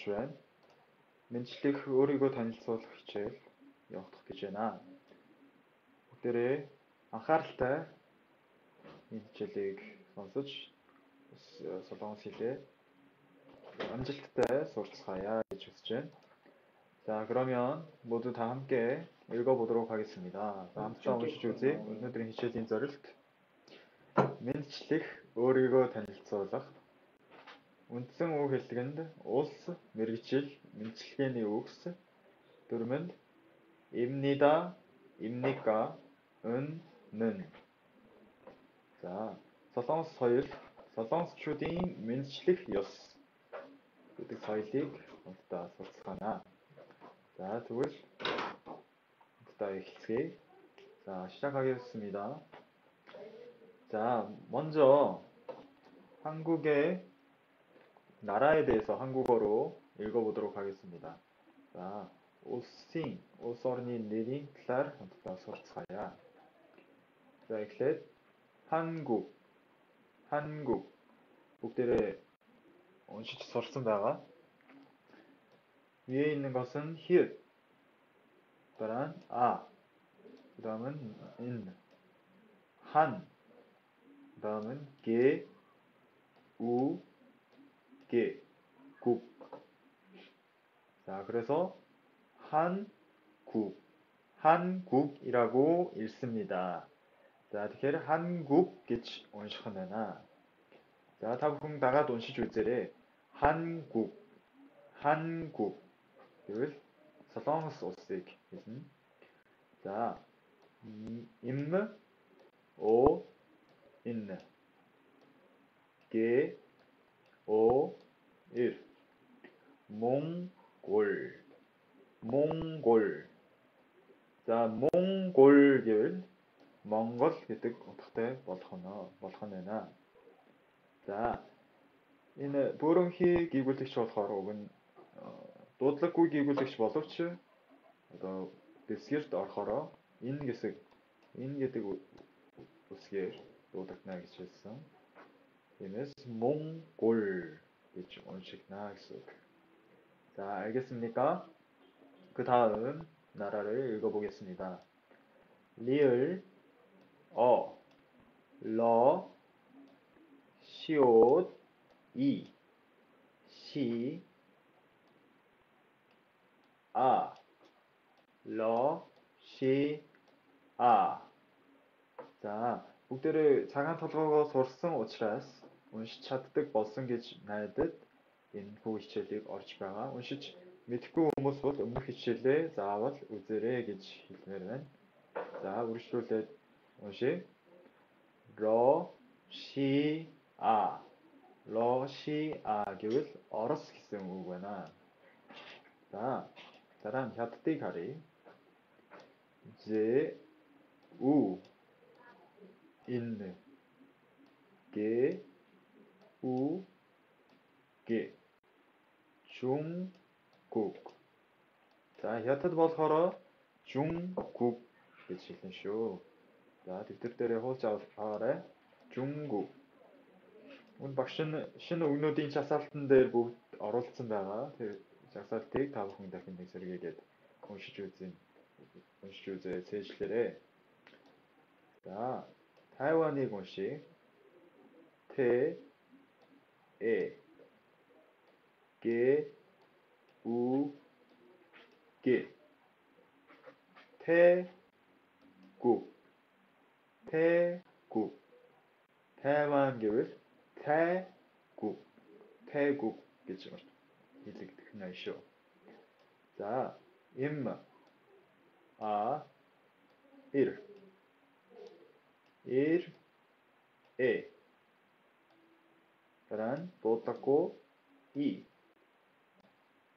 байна. Мэнчлэх өөрийгөө танилцуулах хичээл явагдах гэж байна. Бүгдээрээ анхааралтай энэ хичээлийг сонсож солонгос хэлээ амжилттай суралцгаая гэж хүсэж байна. 자, 그러면 모두 다 함께 읽어보도록 하겠습니다. 함께 уншиж үзье. өнөөдрийн хичээлийн зорилт мэдчлэх өөрийгөө танилцуулах. үндсэн үг хэллэгэнд улс, мэргэжил, мэдчилгээний үгс, дүрмэнд 입니다, 입니까, 는. 자, солонгос соёл, солонгосчуудын мэдчлэх ёс гэдэг соёлыг хамтдаа суралцгаана. 자, тэгвэл хамтдаа эхэлцгээе. 자, 시작하겠습니다. 자, 먼저 한국의 나라에 대해서 한국어로 읽어보도록 하겠습니다. 자, улсын, улс орны нэрийн талаар хамтдаа суралцгаая. 자, эхлээд 한국, 한국 бүгдээрээ уншиж сурсан байгаа. 위에 있는 것은 히읗, 그다음 아, 그다음은 인, 한, 그다음은 게, 우, 게, 국. 자, 그래서 한국, 한국이라고 읽습니다. 자, тэгэхээр 한국 гэж унших нь байна. За, та бүхэн дагаад уншиж үзээрэй. 한국, 한국 гэвэл солонгос улсыг хэлнэ. 자, 임, о, 인, 게, о, 일, 몽골, 몽골. За, 몽골 гэвэл Монгол гэдэг утгатай болох нь байна. За, энэ буурынхий гүйгүүлэгч болохоор уг нь дуудлаггүй гүйгүүлэгч боловч одоо дэсгэрт орохороо энэ гэдэг үсгээр дуудагдана гэж хэлсэн. Тиймээс 몽골 гэж уншигна гэсэн үг. 자, 알겠습니까? 그 다음 나라를 읽어보겠습니다. 리을, 러, 시옷, 이, 시, 아, 러, 시, 아. 자, бүгдээрээ цагаан толгоогоо сурсан учраас уншиж чаддаг болсон гэж найдад энэ хүү хичээлийг орж байгаа. Уншиж мэдхгүй хүмүүс бол өмнөх хичээлээ заавал үзээрэй гэж хэлмээр байна. За, үргэлжлүүлээд уншия. 러시아, 러시아 гэвэл орос гэсэн үг байна. 자, 다음 хятадыг харъя. 제, 인, 게, 우, 게, 중국. 자, хятад болохоор 중국 гэж хэлнэ шүү. За, дэвтэр дээрээ хуулж аваарай. 중국. Үн багш нь шинэ үгнүүдийн жагсаалтан дээр бүгд оруулсан байгаа. Тэр жагсаалтыг та бүхэн дахин нэг сэргээгээд уншиж үзээ, цээжлээрэй. 자, 타이완ыг уншия. 태, 에, 게, 우, 게. 태국, 태국. 타이완 гэвэл 태국, 태국 гэж хэлэгдэх нь шүү. 자, 임, 아, 일, 에. 그다음 дуудлаггүй и.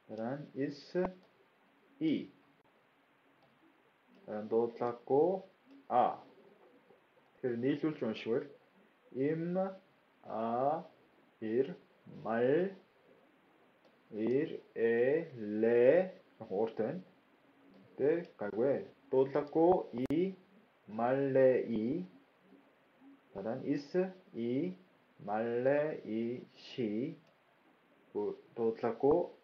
그다음 이. 그다음 дуудлаггүй а. Тэгэхээр нийлүүлж уншвал 임, 아, 일, 말, ле ууртай. Тэ гайгүй. Дуудлаггүй и, 말레 이. 그다음 이, 말레 이, 시. 도ట్లా고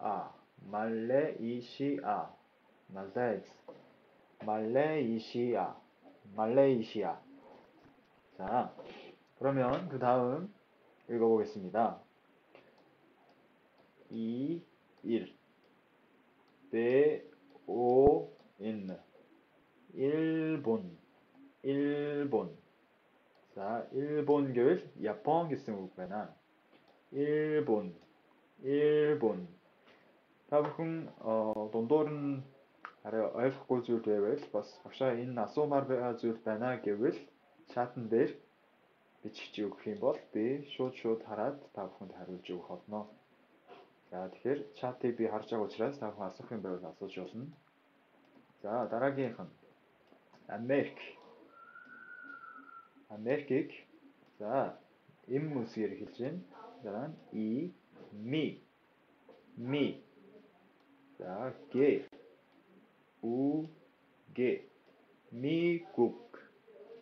말레이시아. 맞아요. 말레이시아. 자, 그러면 그 다음 읽어보겠습니다. 베오인 일본. 자, 일본 교일 야폰 기승국배나 일본. Тавхан дундуур нь арай ойлгохгүй зүйл байвал бас багшаа энэ асуумаар байгаа зүйл байна гэвэл чатан дээр бичиж өгөх юм бол би шууд хараад та бүхэнд хариулж өгөх болно. За тэгэхээр чатыг би харж байгаа учраас та бүхэн асуух юм байвал асууж болно. За дараагийнх нь Америкийг за эм үсгээр хэлж байна. Дараа нь ми. За 게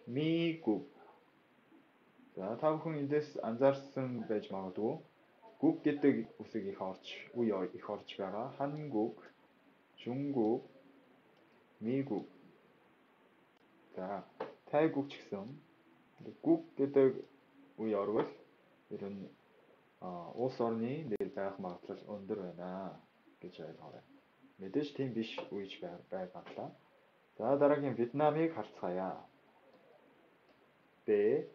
미국. За та бүхэн эндээс анзаарсан байж магадгүй. Гуг гэдэг үсэг их орж байгаа. 한국, 중국, 미국. За тайгуг ч гэсэн гуг гэдэг үе орвол ер нь улс орны нэр байх магадлал өндөр байна гэж ойлгоорой. Мэдээж тийм биш үеж байгаа. За дараагийн Вьетнамыг харцгаая. Б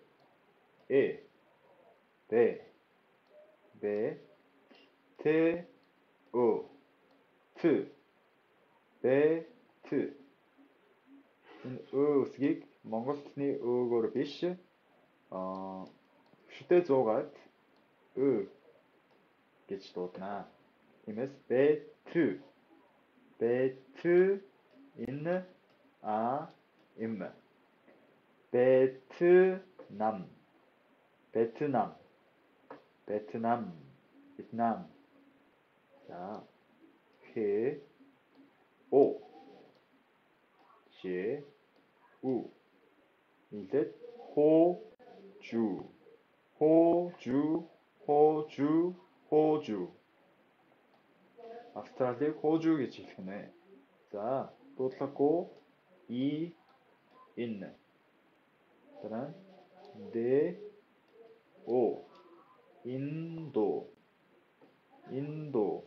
Т Ö Т Б энэ Ö үсгийг Монголчны Ö-гоор биш шүтээ зуугаад Ö гэж дуудана. Тиймээс Б 베트남, 베트남. 자, 이제 호주. австрали 호주 гэж хэлнэ. За, дуудлага ин. дараа 인도.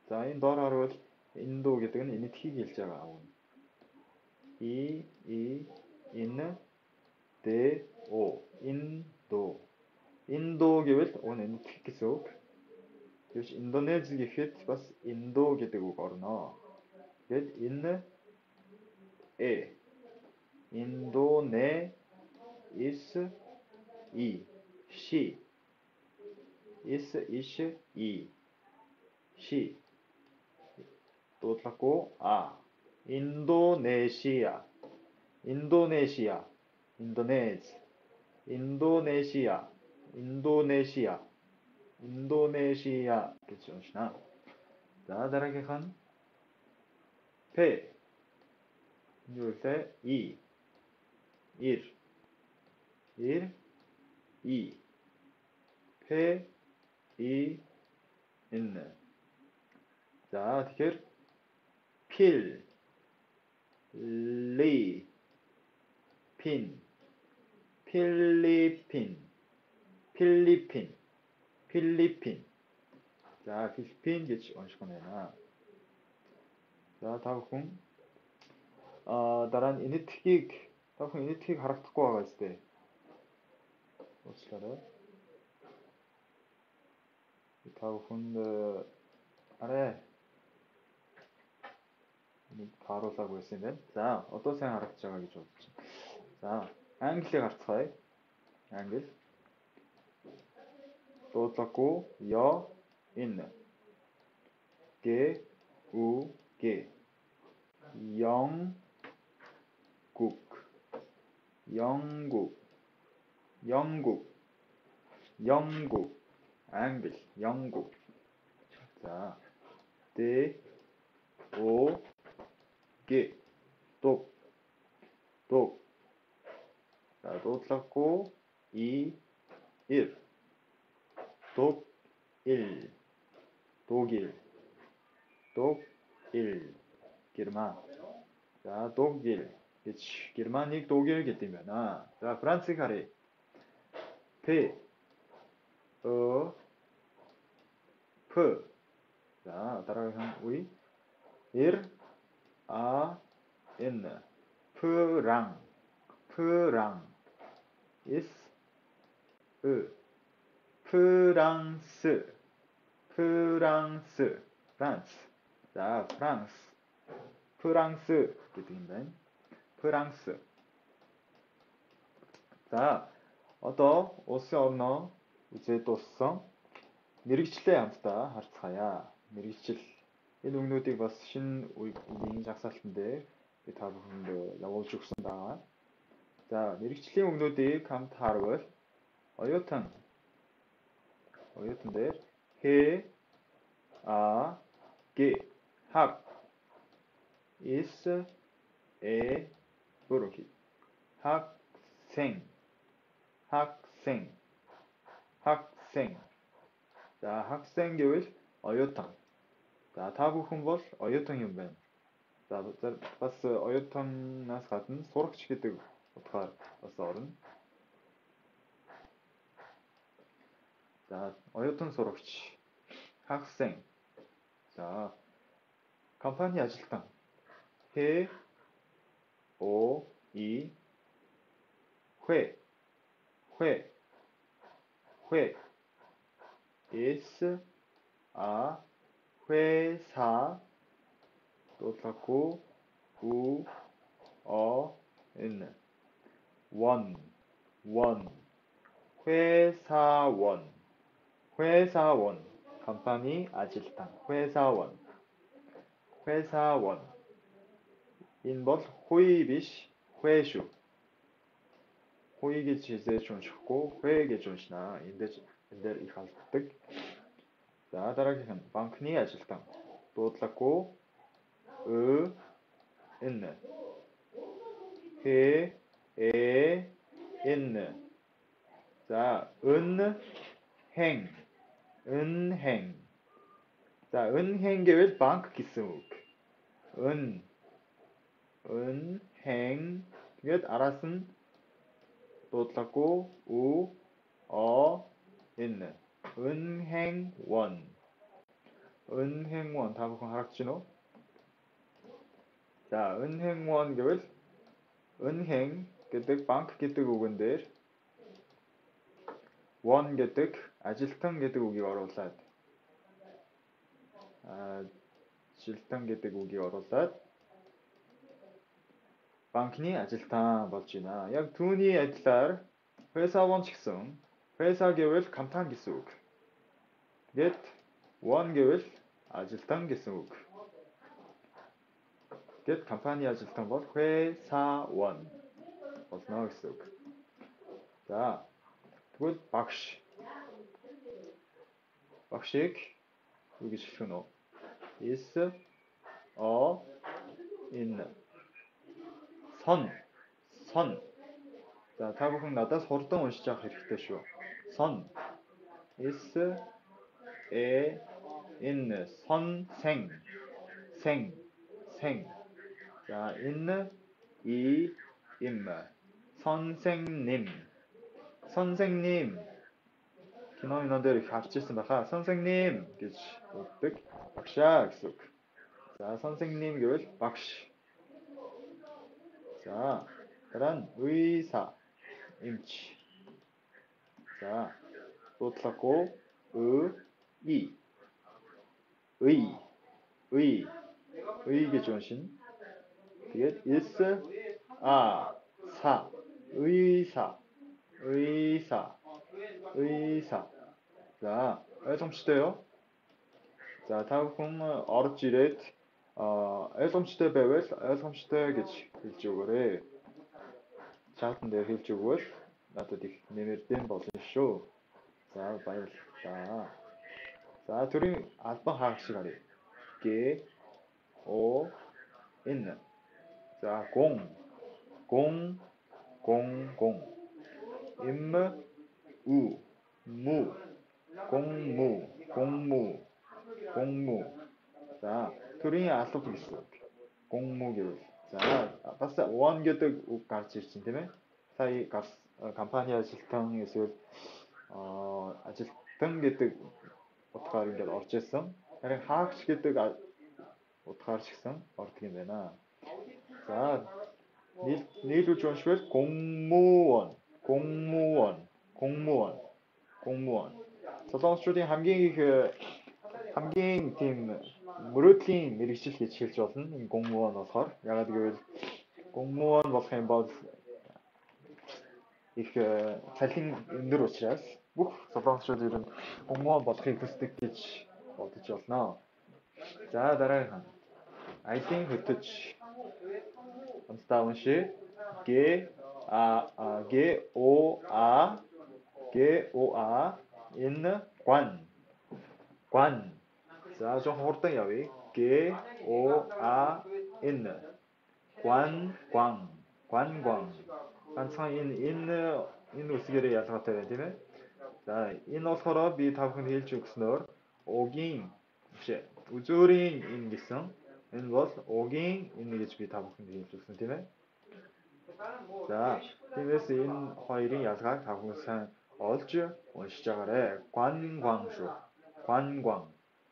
За, энэ доор харуул 인도 гэдэг нь энэтхийг хэлж байгаа. 인도 гэвэл уг нь энэтхэг гэсэн үг. Тэгвэл Индонез гэхэд бас 인도 гэдэг үг орно. Тэгэд дуудлагагүй 인도네시아 гэж уншина. За дараагийнх нь За тэгэхээр 필리핀. 자, 필리핀 гэж унших нь байна. За та бүхэн дараа нь энэтхгийг харагдахгүй байгаа зү. Уучлаарай. Та бүхэнд арай нэг тааруулаагүй байсан юм байна. За, одоо сайн харагдаж байгаа гэж бодож байна. За, англиг харцгаая. Англи. дуудлагагүй ин. 영국. англи. 영국. 자, 독. 자, 독일. 독일, 게르만. 자, 독일. 그치. 게르마닉 독일이기 때문에. 자, 프랑스 가리. P, 어, P. 자, 따라가면 우리. 일, 아, 인. 프랑. 프랑. is, 으. 프랑스. 프랑스. 프랑스. 자, 프랑스. 프랑스. gitu 프랑스. 자, одоо улсын орноо үзээд дууссан. Мэргэжлийн хамтдаа харцгаая. Мэргэжил. Энэ үгнүүдийг бас шинэ үеийн жагсаалтан дээр би та бүхэнд явуулж өгсөн байгаа. За, мэргэжлийн үгнүүдийг хамт харвал оюутан. оюутан дээр 해, 게, 학, is, 부르기. 학생, 학생, 학생. 자, 학생 гэвэл оюутан. За, та бүхэн бол оюутан юм байна. За, бас оюутанаас гадна сурагч гэдэг утгаар бас орно. 자, оюутан сурагч. 학생. 자, 컴퍼니 아실당. 해, 오, 이, 회, is, 회사, 또 찾고, in, 원, 회사원, 컴퍼니 아질당, 회사원. Энэ бол хуй биш, хуй шүү. Хуй гэж хизээж уншихгүй, хуй гэж уншнаа. Энэ дээр их алддаг. За, дараагийнх нь банкны ажилтан. Дуудлаггүй ин. ин. За, 은행. За, 은행 гэвэл банк гэсэн үг. 은행. тэгээд араас нь дуудлаггүй 인. 은행원. та бүхэн харагдаж байна уу? За, 은행원 гэвэл 은행 гэдэг банк гэдэг үгэн дээр 원 гэдэг ажилтан гэдэг үгийг оруулаад банкны ажилтан болж байна. Яг түүний адилаар 회사원 ч гэсэн 회사 гэвэл компани гэсэн үг. Тэгээд 원 гэвэл ажилтан гэсэн үг. Тэгээд компани ажилтан бол 회사원 болно гэсэн үг. За, тэгвэл багш. багшийг юу гэж хэлэх вэ? is, in. 선. 자, та бүхэн надаас хурдан уншиж авах хэрэгтэй шүү. 선. is, in. 선생. 생. 자, in, im. 선생님. кино минон дээр их харж ирсэн байхаа. 선생님 гэж өгдөг. багшаа гэсэн үг. За, 선생님 гэвэл багш. 자, дараа нь 의사. эмч. 자, дуудлаггүй 의 гэж уншина. тэгээд is, 사. 의사. 자, ойлгомжтой. За, та бүхэн орж ирээд ойлгомжтой байвал ойлгомжтой гэж хэлж өгөөрэй. Чатан дээр хэлж өгвөл надад их нэмэрдэн болно шүү. За, баярлалаа. За, төрийн албан хаагчийг харъя. 게, 인. 자, 공. 임, 무. 공무. 자, төрийн алба гэсэн үг. 공무 гэвэл за бас one гэдэг үг гарч ирж байна тийм ээ. Сая компани ажилтан эсвэл ажилтан гэдэг утгаар ингээд орж ирсэн. Харин хаагч гэдэг утгаар ч гэсэн ордог юм байна. За нийлүүлж уншвал 공무원, 공무원, 공무원, 공무원. Солонгосчуудын хамгийн тийм мөрөөдлийн мэргэжил гэж хэлж болно. Энэ 공무원 болохоор ягаад гэвэл 공무원 болох юм бол их цалин өндөр учраас бүх солонгосчууд ер нь 공무원 болохыг хүсдэг гэж бодож байна. За дараагийнх нь аялын хөтөч. Хамтдаа уншъя. ГОА энэ 관. За жоохон хурдан явъя. ГОА 관광. ганцхан энэ үсгээрээ ялгаатай байна тийм ээ. За энэ болохоор би та бүхэнд хэлж өгснөөр үзүүрийн энэ гэсэн. Энэ бол угийн энэ гэж би та бүхэнд хэлж өгсөн тийм ээ. За тиймээс энэ хоёрын ялгааг та бүхэн сайн олж уншиж байгаарай. 관광 шүү.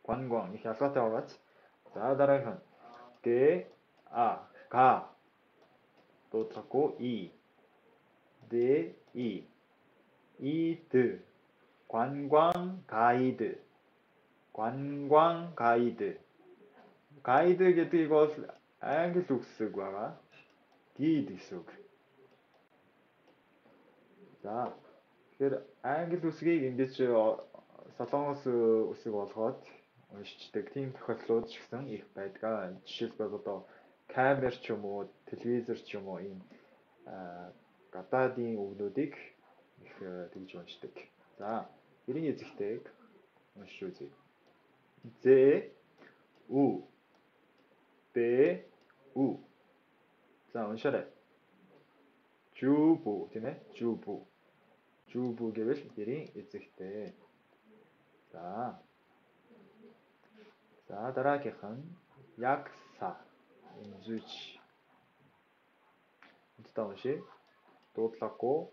관광 их ялгаатай байгаач. За дараагийнх нь 가 дуудлахгүй 이드 관광 가이드 가이드 гэдэг 이거 англи үгсэг байгаа. Guide гэсэн үг. За тэгэхээр англи үсгийг ингэж солонгос үсэг болгоод уншичдаг тийм тохиолдлууд ч гэсэн их байдаг. Жишээлбэл одоо камер ч юм уу, телевизор ч юм уу ийм гадаадын үгнүүдийг их тэгж уншдаг. За эрийн эзэгтэйг уншиж үзье. 우. 자, уншаарай. 주부 тийм ээ. 주부 гэвэл эрийн эзэгтэй. За дараагийнх нь 약사. эмзүүч. хамтдаа уншъя. дуудлахгүй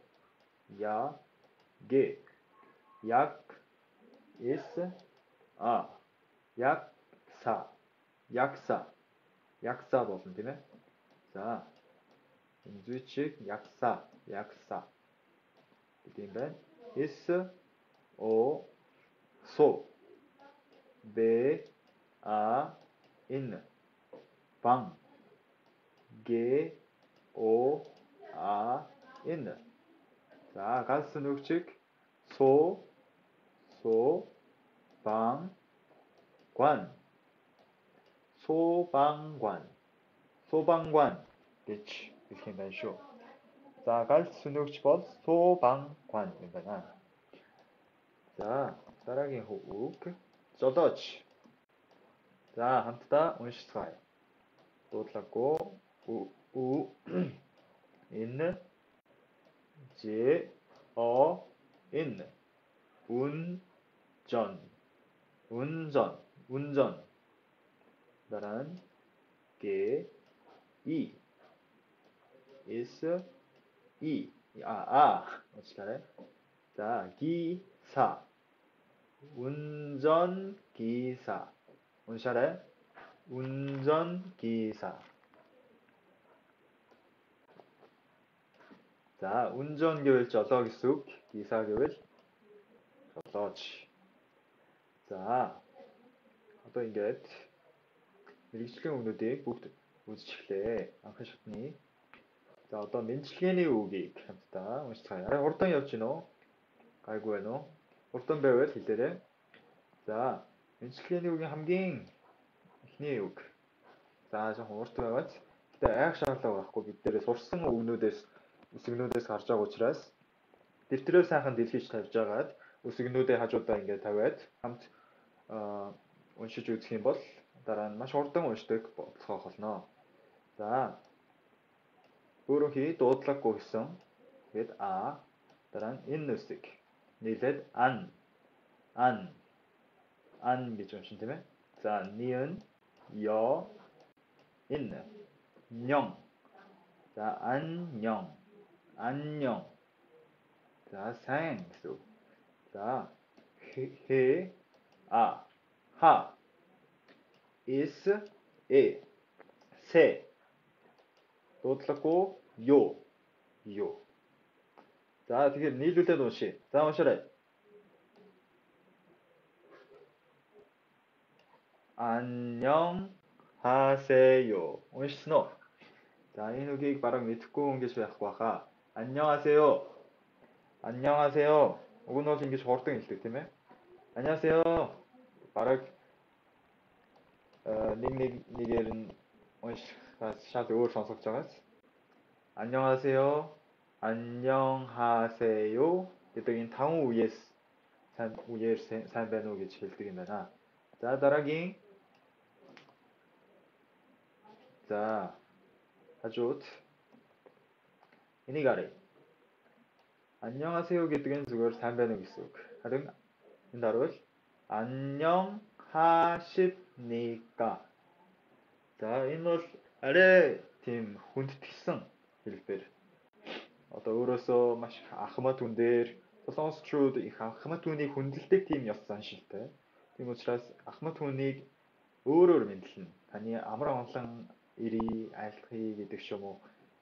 약사 болно тийм ээ. За эмзүүчийг 약사 гэдэг юм байна. ин 방 인. 자 가스 нүгчиг 소방관 гэж хэлэх юм байна шүү. За галс нүгч бол 소방관 юм байна. За дараагийн үг жолооч. За хамтдаа уншицгаая. дуудлаагүй энэ 운전. дараа нь ужаарай. 자 기사. 운전기사. ужаарай. 운전기사. 자 운전 гэвэл жолоо гэсэн үг. 기사 гэвэл жолооч. За одоо ингээд мэргэжлийн үгнүүдийг бүгд үзчихлээ. Анхан шатны. За одоо мэдлэгээний үгийг хамтдаа уншицгаая. Арай хурдан явж гинэ үү? Гайгүй байна уу? Хурдан байвал хэлээрэй. За мэдлэгээний үгийн хамгийн эхний үг. За жоохон урт байваач. Гэтэ айх шаардлага байхгүй. Бид дээрээ сурсан үсгнүүдээс гарч байгаа учраас дэвтрээ сайхан дэлхийж тавьж агаад үсгнүүдээ хажуудаа ингээд тавиад хамт уншиж үзэх юм бол дараа нь маш хурдан уншдаг болох болно. За өөрөөхий дуудлагагүй гэсэн. Тэгээд дараа нь энэ үсэг. нийлээд 안 гэж уншин тийм ээ. За 니은 여, 인, 녕. 자, 안녕, 안녕. 자, 생수. 자, 하, is, 세. дуудлага 요. 자, тэгэхээр нийлүүлээд уншия. За, уншаарай. 안녕하세요. уншсан уу? За, энэ үгийг бараг мэдэхгүй хүн гэж байхгүй баха. 안녕하세요. 안녕하세요. Уг нь бол ингэж хурдан хэлдэг тийм ээ. 안녕하세요. бараг нэгээр нь уншихаас шал өөр сонсогдож байгаас. 안녕하세요. 안녕하세요 гэдэг энэ таван үеэр сайн байна уу гэж хэлдэг юм байна. За, дараагийн. За, хажууд энийг харъя. 안녕하세요 гэдэг нь зүгээр сайн байна уу гэсэн үг. Харин энд харуул 안녕하십니까. За, энэ бол арай тийм хүндэтгсэн хэлбэр. Одоо өөрөөсөө маш ахмад хүн дээр солонгосчууд их ахмад хүнийг хүндэлдэг тийм ёс заншилтай. Тийм учраас ахмад хүнийг өөрөөр мэдлэн таны амар онлон ирий айлтгая гэдэг ч юм уу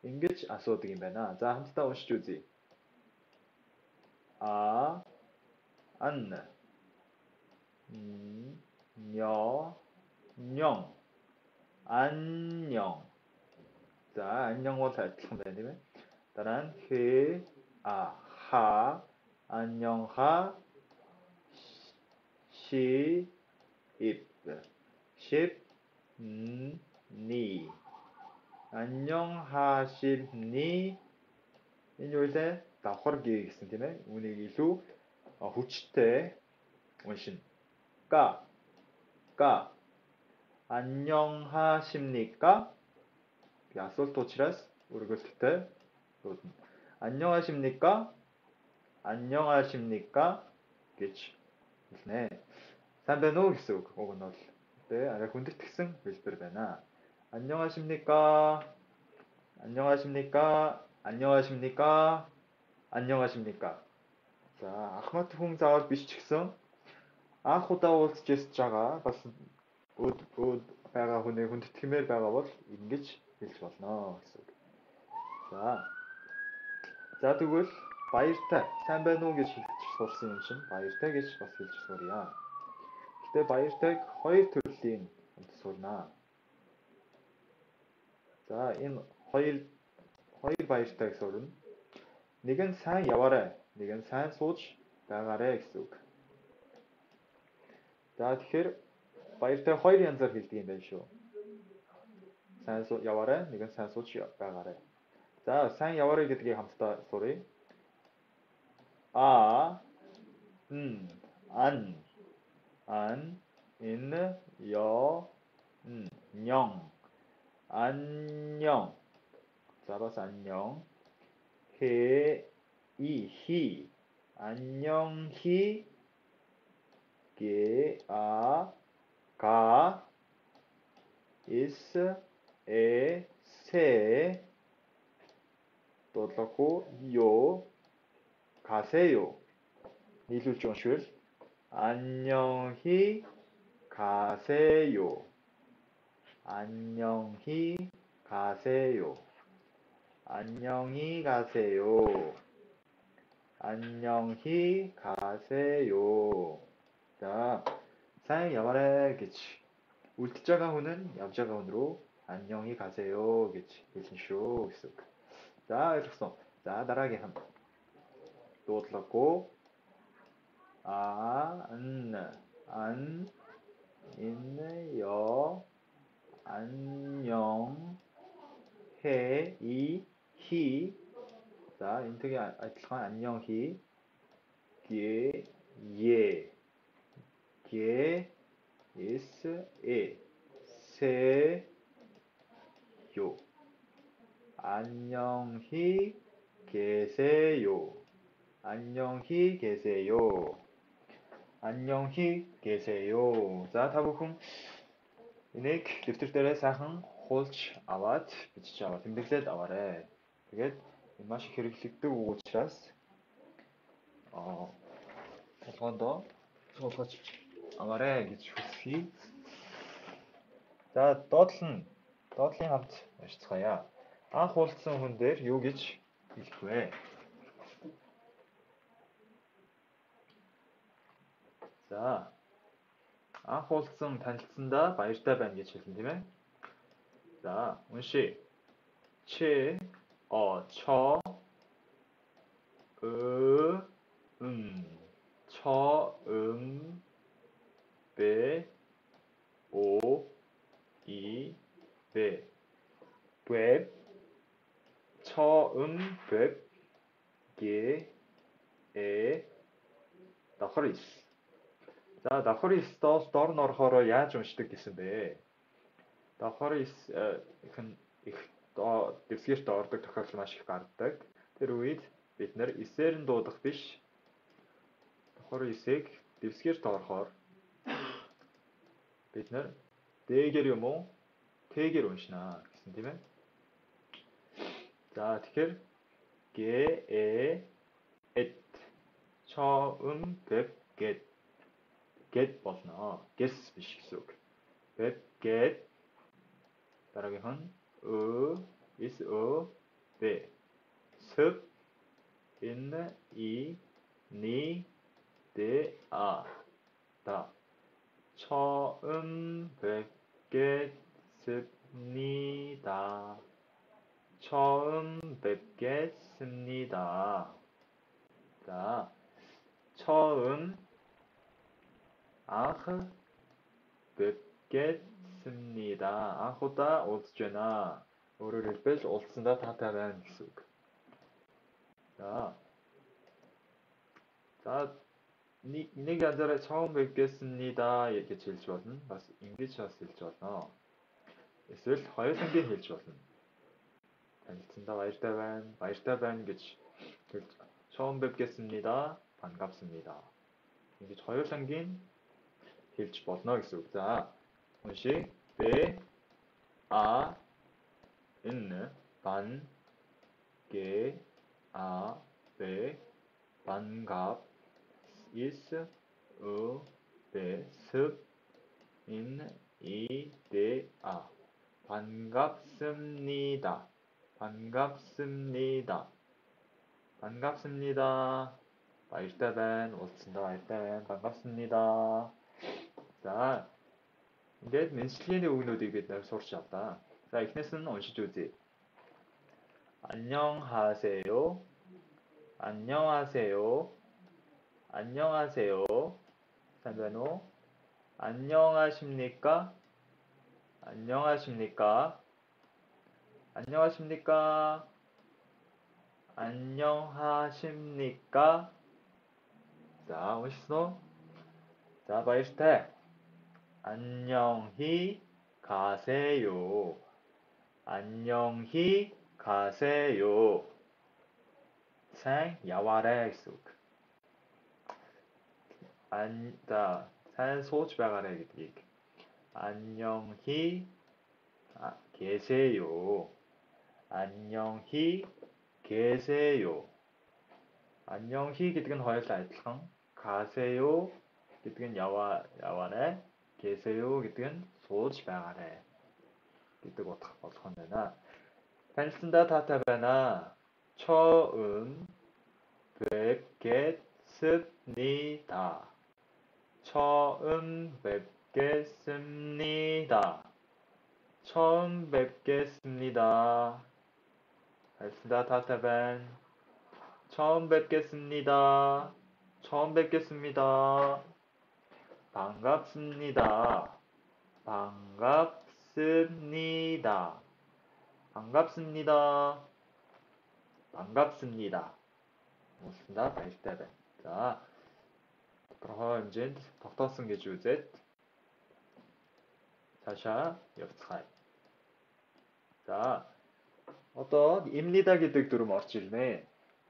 ингэж асуудаг юм байна. За, хамтдаа уншиж үзье. 안녕. 자, 안녕과 адилхан байна тийм ээ. Дараа нь 하, 안녕하, 니. 안녕하십니. Энэ үгтэй давхар гээ гэсэн тийм ээ. Үүнийг илүү хүчтэй уншина. 안녕하십니까? асуулт учраас өргөлттэй дуудана. 안녕하십니까? 안녕하십니까? гэж хэлнэ. сайн байна уу гэсэн үг. Уг нь бол арай хүндэтгсэн хэлбэр байна. 안녕하십니까? 안녕하십니까? 안녕하십니까? 안녕하십니까? За, ахмад хүн заавал биш ч гэсэн анх удаа уулзж ярьж байгаа бас өөд байгаа хүнийг хүндэтгмээр байгаа бол ингэж хэлж болно гэсэн үг. За, тэгвэл баяртай, сайн байна уу гэж хэлж сурсан юм чинь баяртай гэж бас хэлж сурья. Гэтэ баяртайг хоёр төрлийн сурнаа. За, энэ хоёр баяртайг сурна. Нэг нь сайн яваарай, нэг нь сайн сууж байгаарай гэсэн үг. За, тэгэхээр баяртай хоёр янзаар хэлдэг юм байна шүү. сайн яваарай, нэг нь сайн сууж байгаарай. За, сайн яваарай гэдгийг хамтдаа суръя. 녕. 안녕. 자, 봐서 안녕. 히. 안녕히. 가. 세. дуудлага 요. 가세요. нийлүүлж уншвал 안녕히 가세요. 안녕히 가세요. 안녕히 가세요. 안녕히 가세요. 자, сайн яваарай гэж үлдэж байгаа хүн нь явж байгаа хүн рүү 안녕히 가세요 гэж хэлнэ шүү гэсэн үг. За, ойлгосон. За, дараагийн хам. дуудлага 안녕, 히. 자, энэ 되게 адилхан 안녕히, 예, 세요. 안녕히 계세요. 안녕히 계세요. 안녕히 계세요. 자, 다부분 Энийг дэвтэр дээрээ сайхан хуулж аваад бичиж аваад тэмдэглээд аваарэ. Тэгээд маш их хэрэглэгддэг үг учраас толгоондоо суулгаж аваарэ гэж хүсье. За доотлын хамт уншицгаая. Анх уулзсан хүн дээр юу гэж хэлэх вэ? За анх уулзсан танилцсандаа баяртай байна гэж хэлсэн тийм ээ. За уншия. 처음 뵈 처음 뵙게 давхар ис. За давхар ис доор нь орохоор яаж уншдаг гэсэн бэ? Давхар ис их дэвсгэрт ордог тохиолдол маш их гардаг. Тэр үед бид нэр исээр нь дуудах биш. Давхар исийг дэвсгэрт орохоор бид нэр дээгэр юм уу тээгэр уншина гэсэн тийм ээ. За тэгэхээр 겟 처음 뵙게 get болно. guess биш гэсэн үг. 뵙게 дараагийнх нь is 배 습 in 이 니 대 다 처음 뵙겠습니다. 처음 뵙겠습니다. 자, 처음 ах 뵙겠습니다. анхудаа уулзж байна. өөрөөр хэлбэл уулзсандаа таатай байна гэсэн үг. За нэг янзаараа 처음 뵙겠습니다 гэж хэлж болно. бас ингэж бас хэлж болно. эсвэл хоёр сангийн хэлж болно. танилцсандаа баяртай байна гэж хэлж 처음 뵙겠습니다. 반갑습니다. ингэж хоёр сангийн хэлж болно гэсэн үг. За уншия. 인 반 게 배 반갑 is 배 습 in 이 대 반갑습니다. баяртай байна. уулзсандаа баяртай байна. 반갑습니다. За ингээд меншлигийн үгнүүдийг бид нэр сурч авлаа. За эхнээс нь уншиж үзье. 안녕하세요. 산변호 안녕하십니까? 자, 오셨어? 자, баяртай. 안녕히 가세요. сайн яваарай гэсэн үг. за, сайн сууж байгаарай гэдгийг. 안녕히 계세요. 안녕히 гэдэг нь хоёулаа адилхан. 가세요 гэдэг нь яваарай. 계세요 гэдэг нь сууж байгаарай гэдэг утга болох нь байна. танилцсандаа таатай байна. 처음 뵙겠습니다. 처음 뵙겠습니다. tanилцsandаа таатай байна. 처음 뵙겠습니다. 반갑습니다. уулзсандаа баяртай байна. За тодорхой хэмжээнд тогтоосон гэж үзээд цаашаа явцгаая. За одоо имнида гэдэг дүрм орж ирнэ.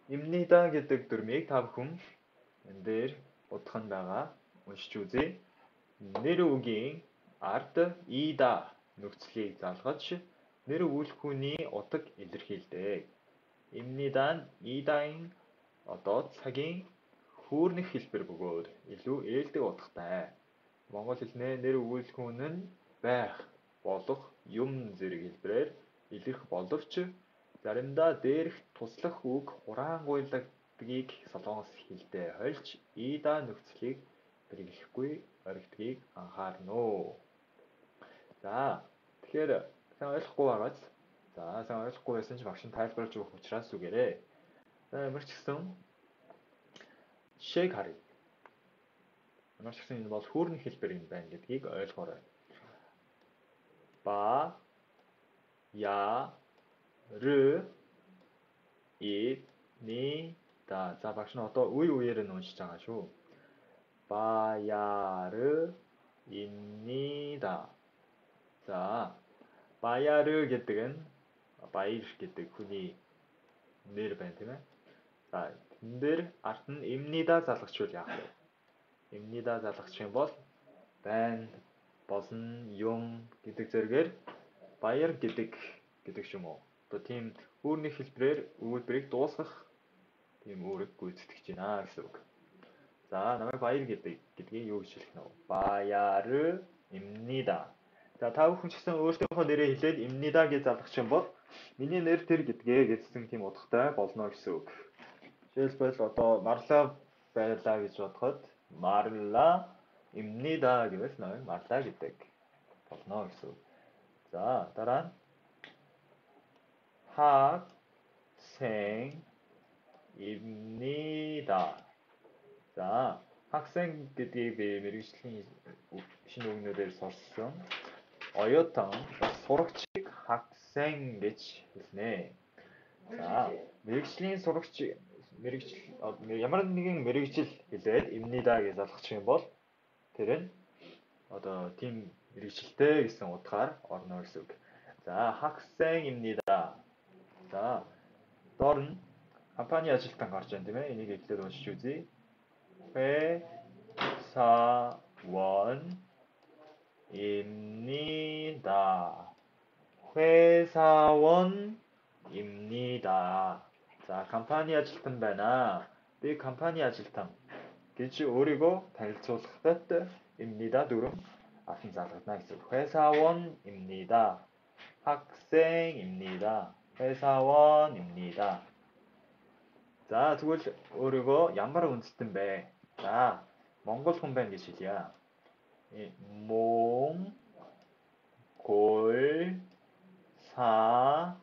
имнида гэдэг дүрмийг та бүхэн энэ дээр утганд байгаа уншиж үзье. нэр үгийн ард ида нөхцөлийг залгаж нэр өгүүлбэрийн утга илэрхийлдэг. 입니다 нь идагийн одоо цагийн хүүрнэх хэлбэр бөгөөд илүү ээлдэг утгатай. Монгол хэлний нэр өгүүлбэр нь байх, болох, юм зэрэг хэлбэрээр илэрх боловч заримдаа дээрх туслах үг хураангуйлагдгийг солонгос хэлтэй хольж ида нөхцөлийг хэрэглэхгүй орхидгийг анхаарна уу. За, тэгэхээр сайн ойлгохгүй байгааз. За, сайн ойлгохгүй байсан ч багш нь тайлбарлаж өгөх учраас үгээрэй. За, ямар ч гэсэн жишээг харъя. Ямар ч гэсэн энэ бол хүүрнэх хэлбэр юм байна гэдгийг ойлгоорой. Ба, я, р, и, ни, да. За, багш нь одоо үе үеэр нь уншиж байгаа шүү. 바야르 입니다. 자, 바야르 гэдэг нь баяр гэдэг хүний нэр байна тийм ээ. За, энэ дээр арт нь 입니다 залгачвал яах вэ? 입니다 залгачих юм бол байна, болно, юм гэдэг зэрэгээр баяр гэдэг ч юм уу. Одоо тийм хүүрнэх хэлбэрээр өгүүлбэрийг дуусгах тийм үүрэг гүйцэтгэж байна гэсэн үг. 자, намайг баяр гэдгийг юу гэж хэлэх нь вэ? 바야르입니다. 자, та бүхэн ч гэсэн өөртөөхөө нэрээ хэлээд 입니다 гэж залгачих юм бол миний нэр тэр гэдгээ гэсэн тийм утгатай болно гэсэн үг. Жишээлбэл одоо марлаа байлаа гэж бодоход марла입니다 гэвэл намайг марлаа гэдэг болно гэсэн үг. 자, дараа нь 학생입니다. 자, 학생 гэдгийг би мэргэжлийн шинэ үгнүүдээр сонссон. 어엿한 сурагчийг 학생 гэж хэлнэ. 자, мэргэжлийн сурагч ямар нэгэн мэргэжил хэлээд 입니다 гэж залгачих юм бол тэр нь одоо тийм мэргэжилтэй гэсэн утгаар орно гэсэн үг. 자, 학생입니다. 자, door нь компани ажилтан гарч байна тийм ээ. Энийг эхлээд уншиж үзье. 회사원입니다. 회사원입니다. 자, компани ажилтан байна. Би компани ажилтан гэж өөрийгөө танилцуулахад 입니다 дүрм алтан залгадна гэсэн үг. 회사원입니다. 학생입니다. 회사원입니다. 자, тэгвэл өөрийгөө ямар үндэстэн бэ? 자, монгол хүн байна гэж хэлье. 몽골 사람입니다.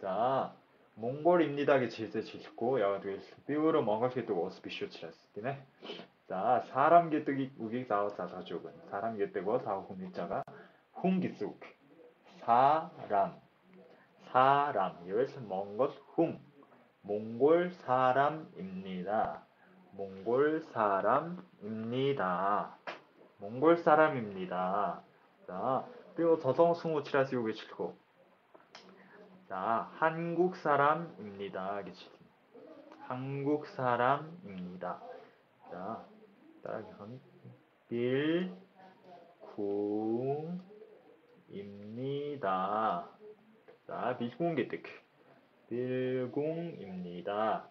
자, 몽골입니다 гэж хэлэхгүй. яагаад гэвэл би өөрөө монгол гэдэг улс биш учраас тийм ээ. За, 사람 гэдэг үгийг заавал залгаж өгнө. 사람 гэдэг бол та бүхэн мэдж байгаа хүн гэсэн үг. 사람 гэвэл монгол хүн. 몽골 사람입니다. 몽골 사람입니다. 몽골 사람입니다. 자, 그리고 저성어 승우 치라스 요게 칠고. 자, 한국 사람입니다. 한국 사람입니다. 자, 따라하면 빌궁입니다. 자, 빌궁게득. 빌궁입니다.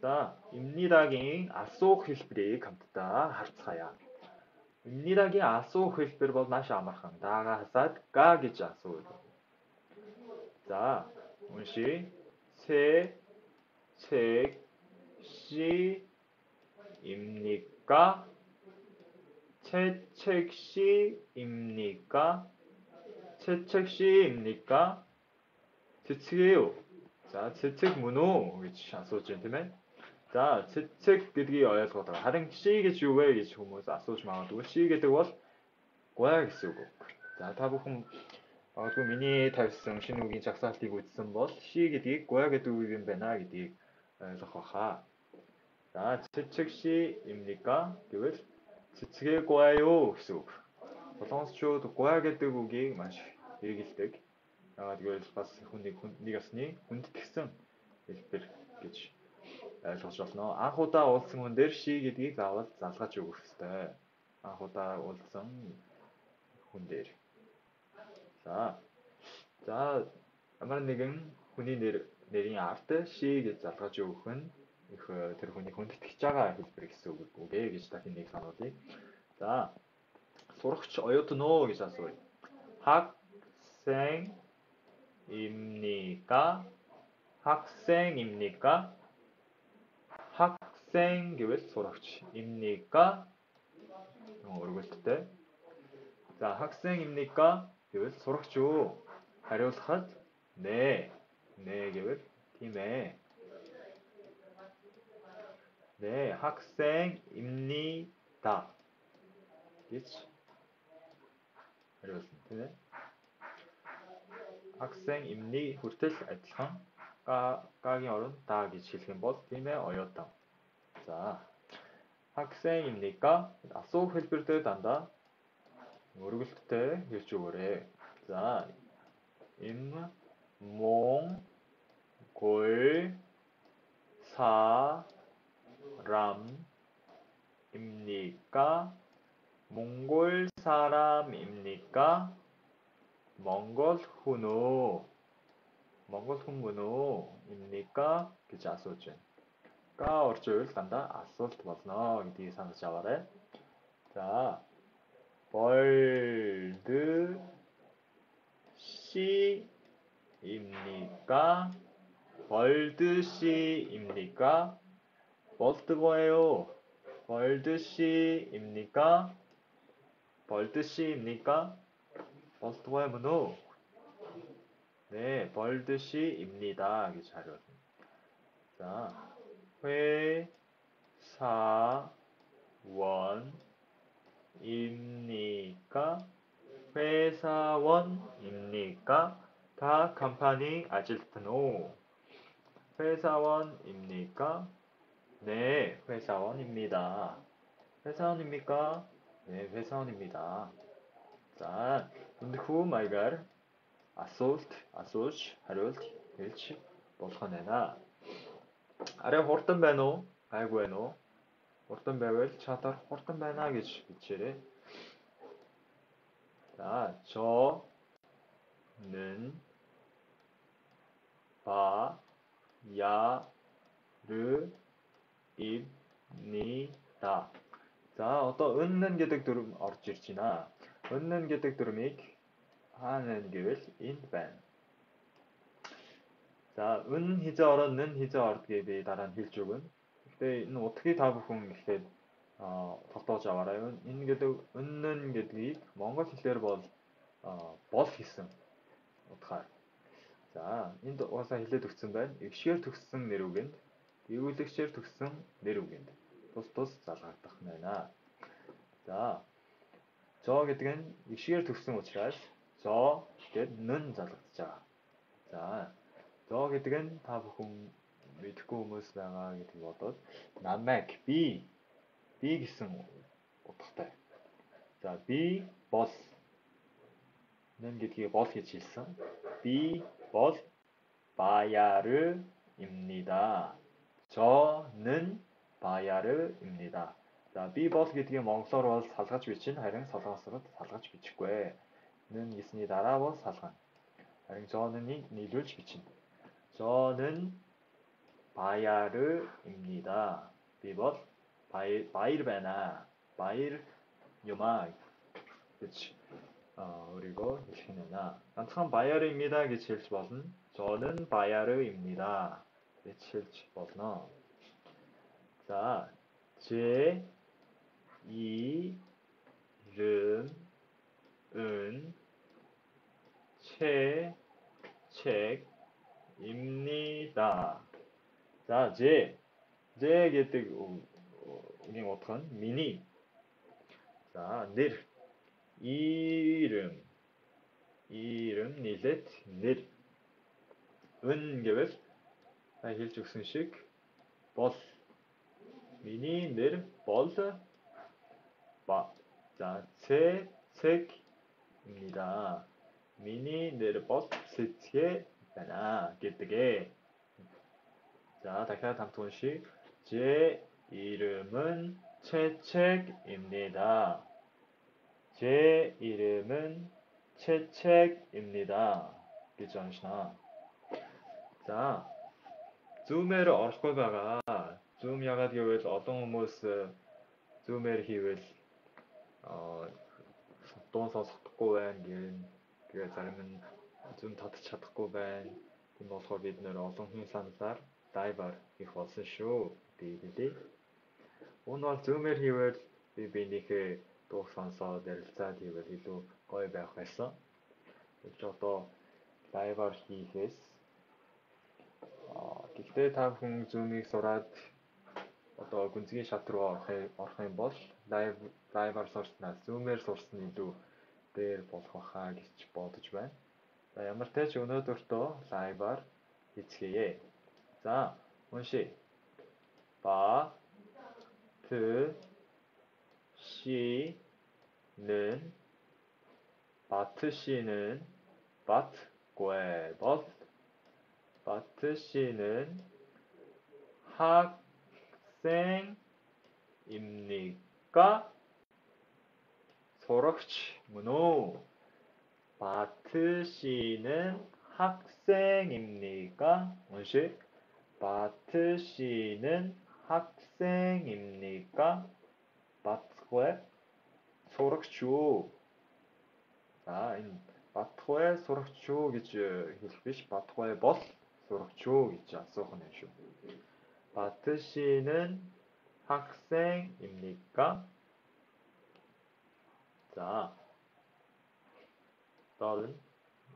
자, 입니다гийн асуух хэлбэрийг хамтдаа харцгаая. 입니다гийн асуух хэлбэр бол маш амархан. дагаасаад 가 гэж асуув. 자, унши. 책 시입니까? 책 시입니까? 책 시입니까? 제 책이에요. 자, 제 책 문호 гэж асууж байна тийм ээ. За, 책 гэдгийг ойлгоод байгаа. Харин she гэж юу вэ гэж хүмүүс асууж магадгүй. She гэдэг бол гуай гэсэн үг. За, та бүхэн магадгүй миний тавьсан шинэ үгийн жагсаалтыг үзсэн бол she гэдгийг гуай гэдэг үг юм байна гэдгийг ойлгох баха. 자, 책 시입니까? гэвэл цэцгээ гуай요 гэсэн үг. Солонгосчууд гуай гэдэг үгийг маш хэрэгэлдэг. яагаад гэвэл бас хүнийг хүндэтгсэн хэлбэр гэж ойлгож болно. Анх удаа уулзсан хүн дээр she гэдгийг заавал залгаж өгөх хэрэгтэй. Анх удаа уулзсан хүн дээр. За ямар нэгэн хүний нэрийн ард she гэж залгаж өгөх нь их тэр хүний хүндэтгэж байгаа хэлбэр гэсэн үг ээ гэж дахин нэг сануулъя. За сурагч оюутноо гэж асууя. 학생입니까? 학생입니까? 학생 гэвэл сурагч입니까? өргөлттэй. За 학생입니까? гэвэл сурагч юу? хариулахад 네. 네 гэвэл тийм ээ. 네, 학생입니다. гэж хариулна тийм ээ. 학생입니 хүртэл адилхан гагийн оронд да гэж хэлэх юм бол тийм ээ оюутан. За 학생입니까? асуух хэлбэр дээр дандаа өргөлттэй хэлж өгөөрэй. За 몽골 사람입니까? 몽골 사람입니까? 몽골 훈우입니까? гэж асууж байна. 가 орж ивэл дандаа асуулт болно гэдгийг санаж аваарай. За 벌드씨입니까? 벌드씨입니까? 벌드 뭐예요? 벌드씨입니까? 벌드씨입니까? 벌드 뭐예요? 문우? 네, 벌드씨입니다. 이게 자료입니다. 자, 회사원입니까? 회사원입니까? 다 컴퍼니 아질트노. 회사원입니까? 네, 회사원입니다. 회사원입니까? 네, 회사원입니다. 자, und hoe 말갈 асуулт, асууж, хариулт, хэлж болох нь байна. Арай хурдан байна уу? Гайгүй байна уу? Хурдан байвал чатаар хурдан байна гэж бичээрэй. 자, 저는 바야르입니다. 자, 어떤 은는 гэдэг дүрм орж ирж байна. 은는 гэдэг дүрмийг хаана гэвэл энд байна. 자, 은 희자 ороод 는 희자 ордгийг би дараа нь хэлж өгнө. Гэхдээ энэ утгыг та бүхэн ихлээр тогтоож аваарай. Энэ гэдэг 은는 гэдгийг монгол хэлээр бол хийсэн утгаар. За, энд угаасаа хэлээд өгсөн байна. Игшгээр төгссөн нэр үгэнд, эвгүүлэгчээр төгссөн нэр үгэнд тус залгагдах нь байна. За, 저 гэдэг нь игшгээр төгссөн учраас 저 гэд 는 залгагдаж байгаа. За, 저 гэдэг нь та бүхэн мэдхгүй хүмүүс байгаа гэдгийг бодоод намайг би гэсэн утгатай. За, би бол 는 гэдгийг бол гэж хэлсэн. би бол 바야르입니다. 저는 바야르입니다. 자, би бол гэдгийг монголоор бол салгаж бичнэ. харин солонгосоор салгаж бичихгүй. 는 гэсэн дараа бол салгана. харин 저는이 нийлүүлж бичнэ. 저는 바야르입니다. би бол баяр байна. баяр юмаа гэж 그리고 хэлэх нь байна. ганцхан 바야르입니다 гэж хэлж болно. 저는 바야르입니다. гэж хэлж болно. 자, 제 이름은 채책입니다. 자, 제 гэдэг үгийн утга нь миний. За, нэр 이름 нийлээд нэр. 은 гэвэл та хэлж өгсөн шиг бол. миний нэр бол 자, 채책입니다. миний нэр бол сэцгээ байна гэдэг ээ. За, дахиад хамт уншийе. 제 이름은 채책입니다. 제 이름은 채책입니다. гэж уншина. За, Zoom-ээр орохгүй байгаа. Zoom ягаад гэвэл олон хүмүүс Zoom-ээр хийвэл дуун сонсохгүй байна гээ зарим нь Zoom татчих чадахгүй байна. Тийм болохоор бид нэр олон хүн саналаар лайваар хийх болсон шүү. Биелээ. Уг нь бол Zoom-ээр хийвэл биенийхээ дууг сонсоод ярилцаад хийвэл илүү гоё байх байсан. Тэгж одоо лайваар хийхээс гэхдээ та бүхэн Zoom-ийг сураад одоо гүнзгий шат руу орох юм бол лайваар сурснаас Zoom-ээр сурсан илүү дээр болох байхаа гэж бодож байна. За ямар ч тач өнөөдөртөө лайваар хийцгээе. За уншия. Ба 트 씨는 바트 씨는 바트 씨는 학생입니까? 소락치 문호. 바트 씨는 학생입니까? 원시. 바트 씨는 학생입니까? 바트에 소락주. 자, 바트에 소락주 гэж хэлэх биш. 바트에 бол 소락주 гэж асуух нь шүү. 바트 씨는 학생입니까? 자, 다른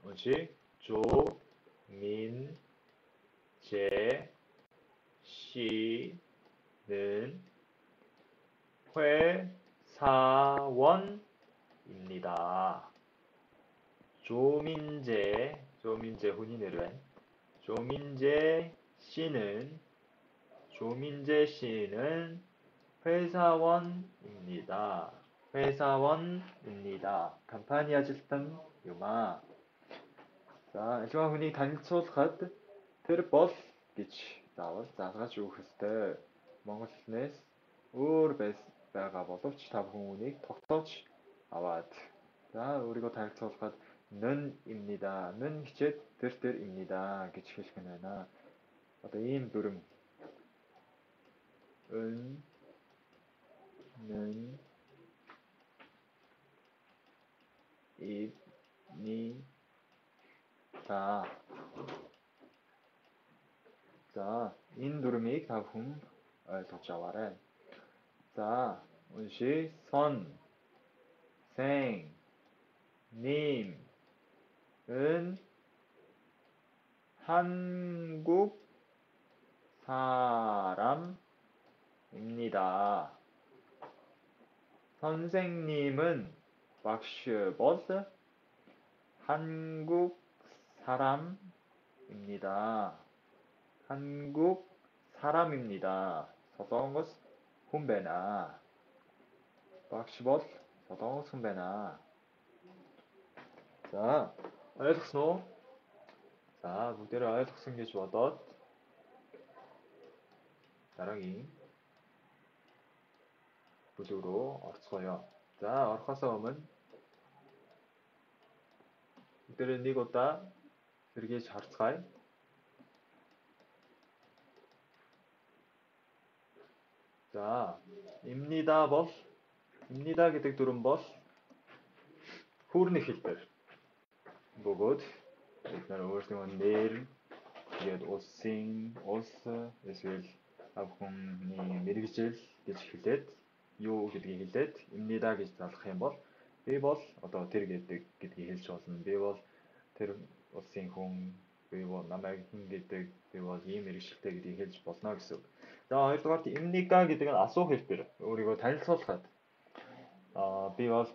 원시 조민재 씨는 회사원입니다. 조민재 혼인으로 조민재 씨는 회사원입니다. 간판이 아직은 유마. 자, 일반 흔히 단소스갓 тэр бол гэж заавал заалгаж өгөх ёстой. Монгол хэлнээс өөр байгаа боловч та бүхэн үнийг тогтоож аваад. За, өөрийгөө танилцуулахад нön입니다. нön хичээд тэр입니다 гэж хэлэх нь байна. Одоо ийм дүрм 는 입니다. 자, 인 두름이 가품 독자와래. 자, 운시 선, 생, 님, 은, 한국 사람입니다. 선생님은 박슈버스 한국 사람입니다. 한국 사람입니다. 서동스 훈베나 박슈버스 서동스 훈베나. 자, ойлгосноо? За, бүгдээрээ ойлгосон гэж бодоод дараагийн бүлэг рүү орцгоё. За, орохосоо өмнө бүгдээрээ нэг удаа эргэж харцгаая. За, 입니다 гэдэг дүрэн бол хүүрний хэлбэр. Бөгөөд бид нар өөрсдөө нэр тэгээд улс эсвэл авхумны мэрэгжил гэж хэлээд юу гэдгийг хэлээд 입니다 гэж залгах юм бол би бол одоо тэр гэдгийг хэлж болно. Би бол тэр улсын хүн, би бол намайг хэн гэдэг, би бол ийм мэрэгжилтэй гэдгийг хэлж болно гэсэн үг. За, хоёрдугаарт 입니까 гэдэг нь асуух хэлбэр. Өөрийгөө танилцуулахад би бол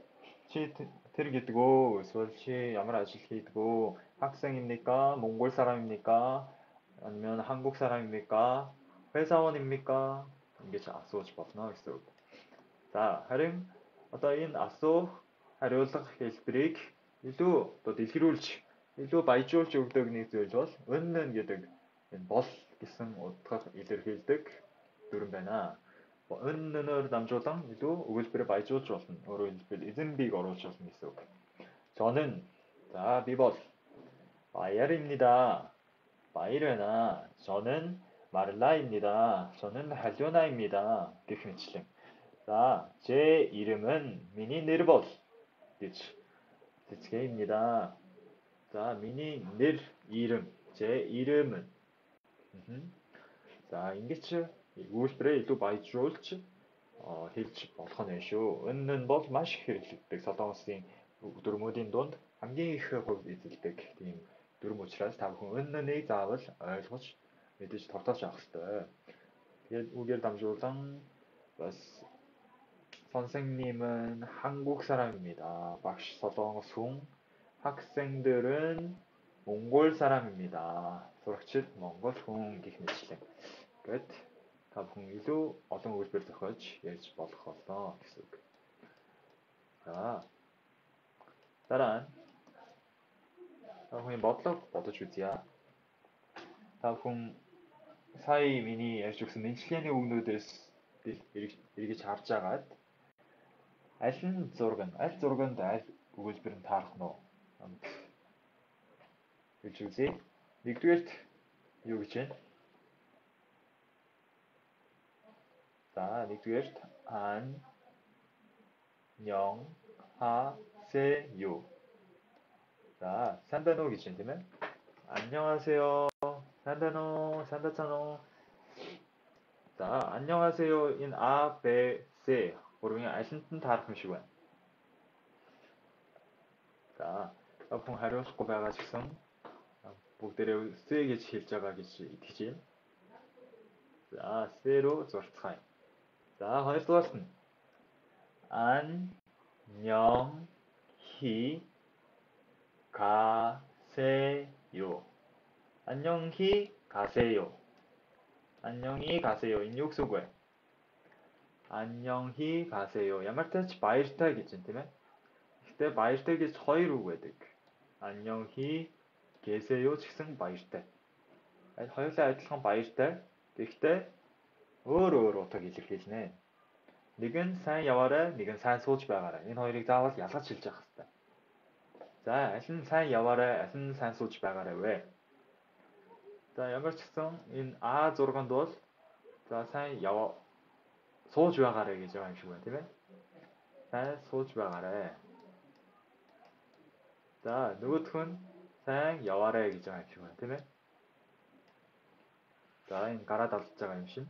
чи тэр гэдэг өө эсвэл чи ямар ажил хийдэг өө? 학생입니까? 몽골 사람입니까? 아니면 한국 사람입니까? 회사원입니까? ингэж асууж болно гэсэн үг. За, харин одоо энэ асуух, хариулах хэлбэрийг илүү одоо дэлгэрүүлж, илүү баяжуулж өгдөг нэг зүйл бол өн гэдэг энэ бол гэсэн утгаар илэрхийлдэг 누른배나 은는을 남조당 이도 우글스베르 바이 쪼쪼슨 어로인스벨 이든빅 어로쪼슨 있어. 저는 자 비버스 바이엘입니다. 바이르나 저는 마를라입니다. 저는 할조나입니다. 기프미치링. 자, 제 이름은 미니 니르버스. 그치. 디츠게입니다. 자, 미니 닐 이름. 제 이름은. 자, 인기츠. 우스프레이 또 바이 주올츠. 힐츠 버터네쇼. 은는 버스 마시 힐츠. 사탕스팅. 두르무딘 돈. 암기 흐허 이틀 때. 두르무치라스 다고 은는 이 자버스. 알소치. 이디지 덕터치 악스터. 우겔 담조상. 버스. 선생님은 한국 사람입니다. 박서성숭. 학생들은 몽골 사람입니다. 소락칠 몽골숭 기미치생. 끝. 다붕이도 어떤 곳이 별도같이 예지 버터커서 기숙. 자, 따란. 다붕이 뭐더 주지야. 다붕 사이 미니 에스죽스는 실현의 웅노데스 이렇게 잡자갓. Аль зурганд аль өгүүлбэр нь таарах нь уу? Гэж үзье. Нэгдүгээрт юу гэж байна? За, нэгдүгээрт 안녕하세요. 자, 산다노 гэж байна тийм ээ. 안녕하세요. 산다노, 산다차노. 자, 안녕하세요. 인 А, Б, С. 고르면 알신튼 таарах юм шиг байна. За, хүн хариулахгүй байгаа ч гэсэн бүгдээрээ С гэж хэлж байгаа гэж итгэж байна. За, С-로 зурцгаая. 자, хоёрдугаарт нь 안녕히 가세요. 안녕히 가세요. 안녕히 가세요. Энэ юу гэсэн үг вэ? 안녕히 가세요. ямар ч тач баяртай гэж байна тийм ээ. Гэхдээ баяртай гэж хоёр үг байдаг. 안녕히 계세요 ч гэсэн баяртай. хоёулаа адилхан баяртай. Гэхдээ өөр утгыг илэрхийлнэ. Нэг нь сайн яваарай, нэг нь сайн сууж байгаарай. Энэ хоёрыг заавал ялгаж хэлж явах хэрэгтэй. За, аль нь сайн яваарай, аль нь сайн сууж байгаарай вэ? За, ямар ч гэсэн энэ А6-нд бол за сайн сууж байгаарай гэж байгаа юм шиг байна, тийм ээ? сайн сууж байгаарай. За, нөгөөх нь сайн яваарай гэж байгаа юм шиг байна, тийм ээ? За, энэ гараад авч байгаа юм шин.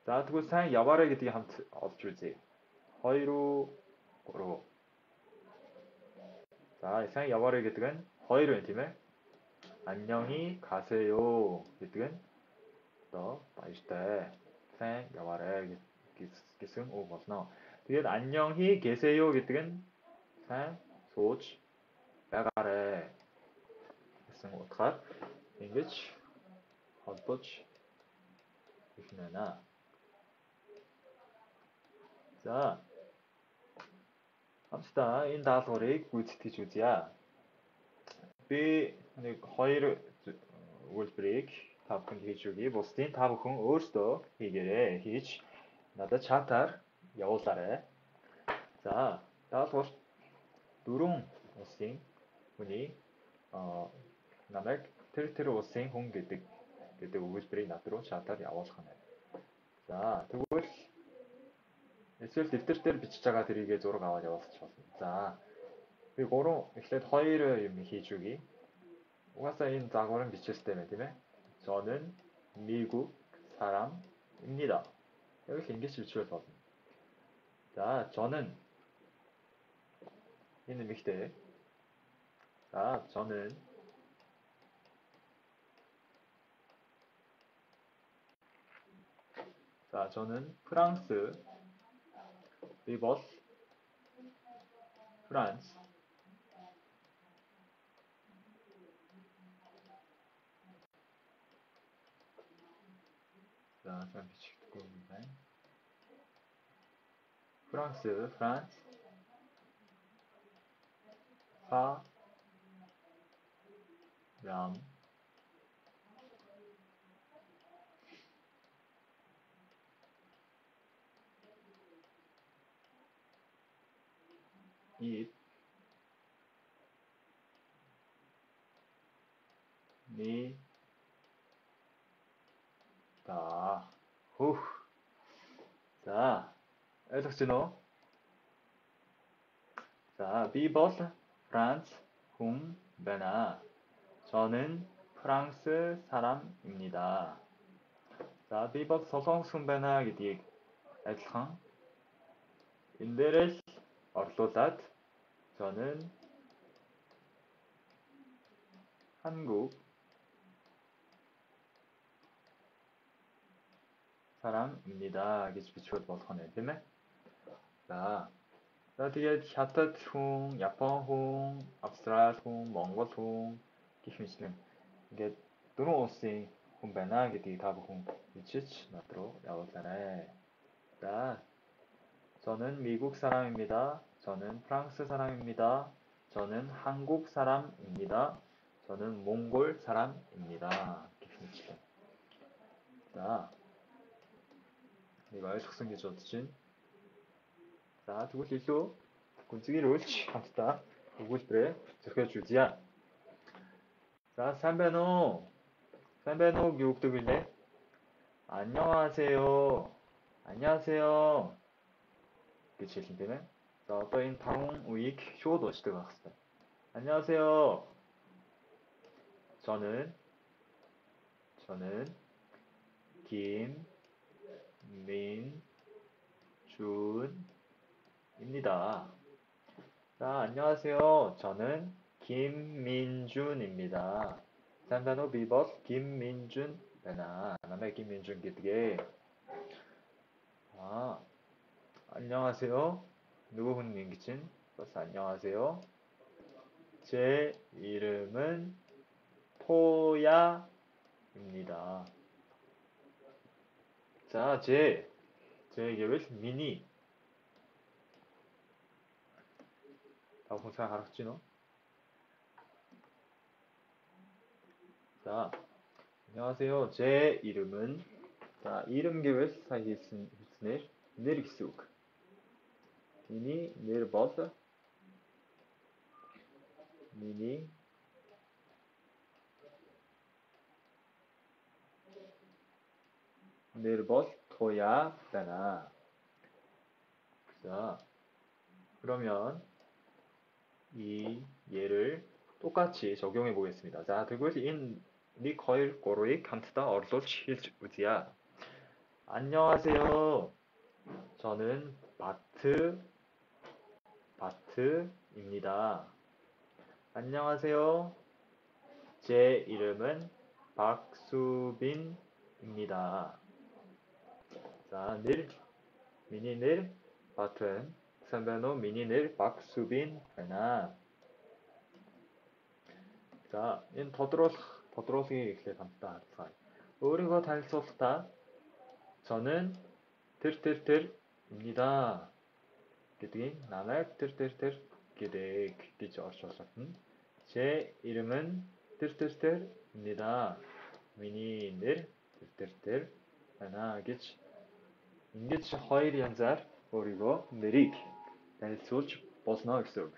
За, тэгвэл сайн яваарай гэдгийг хамт олж үзье. 2, 3. 자, сайн яваарай гэдэг нь 2 байна, тийм ээ? 안녕히 가세요 гэдэг нь баяртай. сайн яваарай гэсэн үг болно. Тэгээд 안녕히 계세요 гэдэг нь сайн сууж байгаарай гэсэн утгаар ингэж холбож хэлнэ. За, хамтдаа энэ даалгаврыг гүйцэтгэж үзье. Би нэг хоёр үйлдвэрийг та бүхэнд хийж өгье. Бусдын та бүхэн өөрсдөө хийгээрэй. Хийж надад чатаар явуулаарай. За, даалгавар 4 улсын хүний намайг тэр улсын хүн гэдэг үйлдвэрийг над руу чатаар явуулах нь. За, тэгвэл эсвэл дэвтэр дээр бичиж байгаа тэрийгэ зураг аваад явуулчих болно. За, би 3 эхлээд 2 юм хийж өгье. угаасаа энэ загварын бичэлтэй байна тийм ээ. 저는 미국 사람입니다. 이렇게 ингэж бичвэл болно. 자, 저는 энэ эмэгтэй. 자, 저는 프랑스 비버스 프랑스 자, 잘 비치고 있네. 프랑스 eat, 니다. 후. 자, 애석진호. 자, 비버스 프랑스 훔 베나. 저는 프랑스 사람입니다. 자, 비버스 서성 순베나 기딕 에스캉 인데레스 얼소삿. 저는 한국 사람입니다. Гэж бичвэл болох нь тийм ээ. За тэгээд хятад хүн, Япон хүн, Австрали хүн, Монгол хүн гэх мэтлэн ингээд дөрвөн улсын хүн байна гэдгийг та бүхэн бичиж над руу явуулаарай. 자, 저는 미국 사람입니다. 저는 프랑스 사람입니다. 저는 한국 사람입니다. 저는 몽골 사람입니다. gэх мэтлэн. За, нэг ойлгосон гэж бодож байна. За, тэгвэл илүү гүнзгийр үйлч хамтдаа өгүүлбэрээ зохиож үзье. 자, 삼베노. 삼베노 юу гэдэг вэ? 안녕하세요. 안녕하세요. гэж хэлсэн тийм ээ. За, одоо энэ таван үеийг шууд уучдаг байх хэрэгтэй. 안녕하세요. 저는 김민준입니다. 자, 안녕하세요. 저는 김민준입니다. 삼단호 비버스 김민준 베나. 남의 김민준 기드게. 안녕하세요. 누구 훈민기친? 버스 안녕하세요. 제 이름은 토야입니다. 자, 제 이름은 미니. 다음 잘 알았지 너? 자, 안녕하세요. 제 이름은 자, 이름 계획 사이에 있으니 내리숙. 미니 내려버스. 미니 내려버스 토야잖아. 자, 그러면 이 예를 똑같이 적용해 보겠습니다. 자, 그것이 니 거일 고로이 감트다 얼솔 실우지야. 안녕하세요. 저는 바트입니다. 안녕하세요. 제 이름은 박수빈입니다. 자, 미니닐 바트는 선배노 미니닐 박수빈 하나. 자, 인 더들어서 이렇게 담다. 우리가 달소스다. 저는 들입니다. гэдэг намайг тэр гэдэг гэж орчуулсан. 제 이름은 들입니다. миний нэр тэр байна гэж ингэж хоёр янзаар өөрийгөө нэрийг танилцуулж болно гэсэн үг.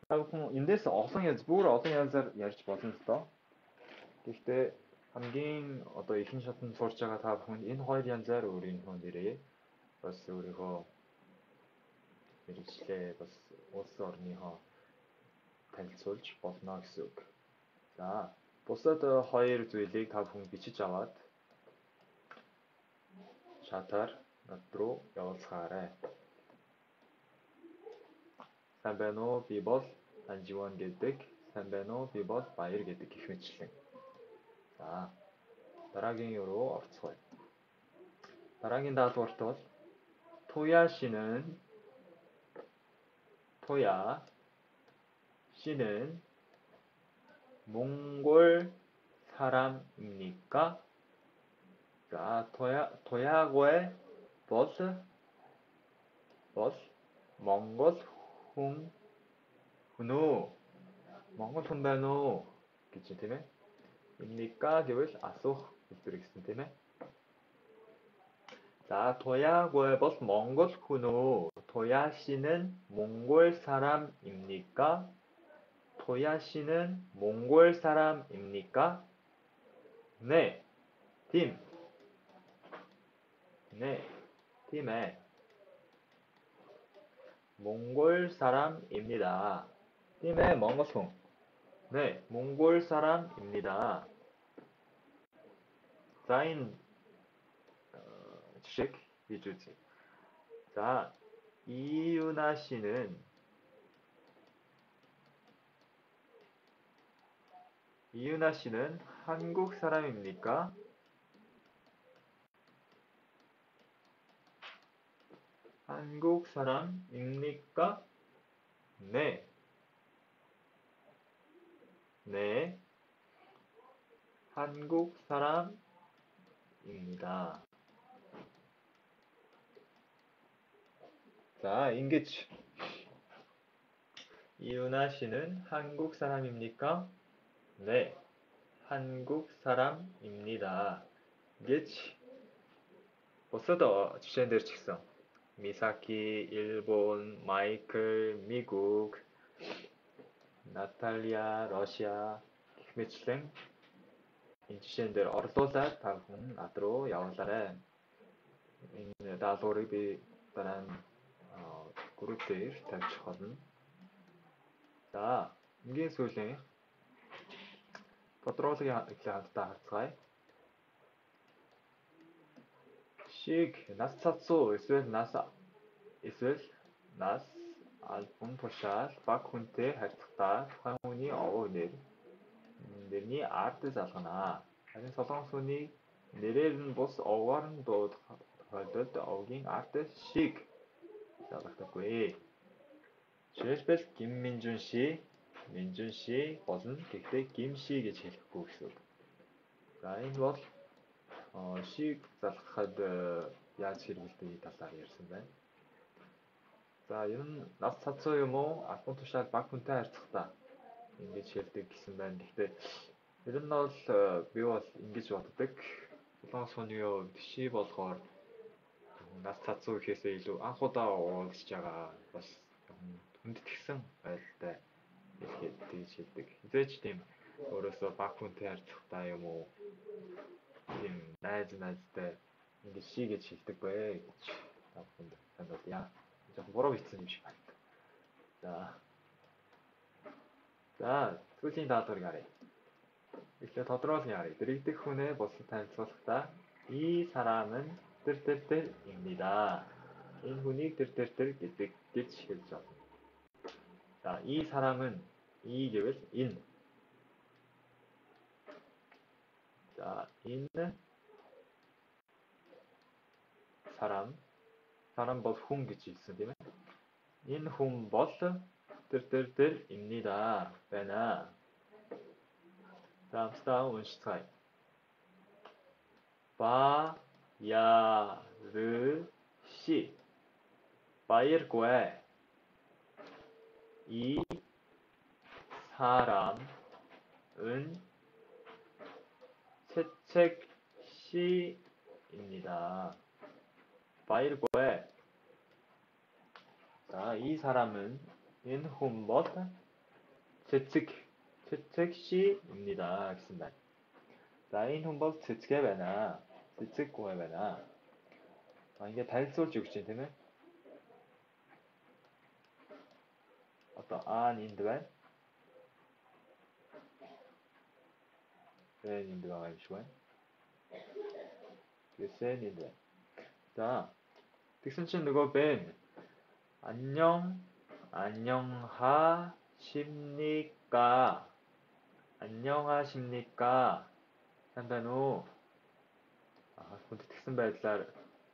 Хүн эндээс бүр олон янзаар ярьж болно л доо. Гэхдээ хамгийн одоо ихэнх шатнд сурж байгаа та бүхэн энэ хоёр янзаар өөрийнхөө нэрээ бас өөрийнхөө мэргэжлээ бас улс орныхоо танилцуулж болно гэсэн үг. За, бусад хоёр зүйлийг та бүхэн бичиж аваад чатаар над руу явуулцгаарай. Самбэно бибос анживан гэдэг, самбэно бибос баяр гэдэг гэх мэтлэн. 자, дараагийн руу орцгоё. дараагийн даалгаварт бол 토야 씨는 몽골 사람입니까? 자, 토야고의 버스 몽골 몽골 훈배노 гэж тийм ээ. 입니까 гэвэл асуух хэлбэр гэсэн тийм ээ. За, 토야고의 버스 몽골 훈우. 도야 씨는 몽골 사람입니까? 도야 씨는 몽골 사람입니까? 네, 팀. 네, 팀에 몽골 사람입니다. 팀에 멍거송. 네, 몽골 사람입니다. 사인 주식 위주지. 자, 이유나 씨는 한국 사람입니까? 한국 사람입니까? 네, 네, 한국 사람입니다. 자, 인기치. 이유나 씨는 한국 사람입니까? 네, 한국 사람입니다. 인기치. 벌써도 주제들 직성. 미사키, 일본, 마이클, 미국, 나탈리아, 러시아, 김혜출생, 인주신들 어르소사 다군 아트로 야오사레 다소리비 다른 그룹들 대처거든. 자, 이게 소식 더들어서 이렇게 hartzai. Schick, nas tatso, es wird nas album poşar, bak hunte hartzta, 황운이 어울릴 느니 아트 자서나 아니 서성순이 내려는 보스 어원 도 덜덜 어긴 아트 식 자박다고이 제스페스 김민준 씨 민준 씨 버슨 그때 김씨에게 제시고 있어. 라인 식 자카드 야치르스티 다사리였습니다. 자, 이런 나스타츠요 뭐 아콘토샷 바쿤테 할츠다. 이게 제일 기승단 근데 이런 나스 비was ингэж боддог. Улаан сууны тийшээ болохоор нас цацуу гэхээсээ илүү анх удаа уулзж байгаа бас хүндэтгсэн байдалтай хэлгээд тэгж хэлдэг. Хизээч тийм өөрөөсөө баг хүнтэй харьцахтаа юм уу тийм найзтай ингэж шийгэж хэлдэг бай гэж тавханд санаад яа. Жоохон буруу бичсэн юм шиг байна. За, сүүлийн даалгаврыг харъя. 이렇게 더 들어서 말해. 드리트 훈의 버스 탄소스다. 이 사람은 뜰뜰뜰입니다. 인훈이 뜰뜰뜰 끼치겠죠. 자, 이 사람은 이 계획 인. 자, 인 사람 버스 훈 끼치 있으면 인훈 버스 뜰뜰뜰입니다. 베나. 다음 운시타이. 바야르시 바이르고에 이 사람은 채책시입니다. 바이르고에 자, 이 사람은 인홈벗 채책시입니다. 알겠습니다. 자, 인홈벗 채책에베나 채책고에베나 이게 달솔 죽신되면 어떤 인드웬 인드가 아니시고요. 센 인드웬 자, 딕슨친 누가 벤 안녕하십니까? 안녕하십니까? 산베누 군대 특선발달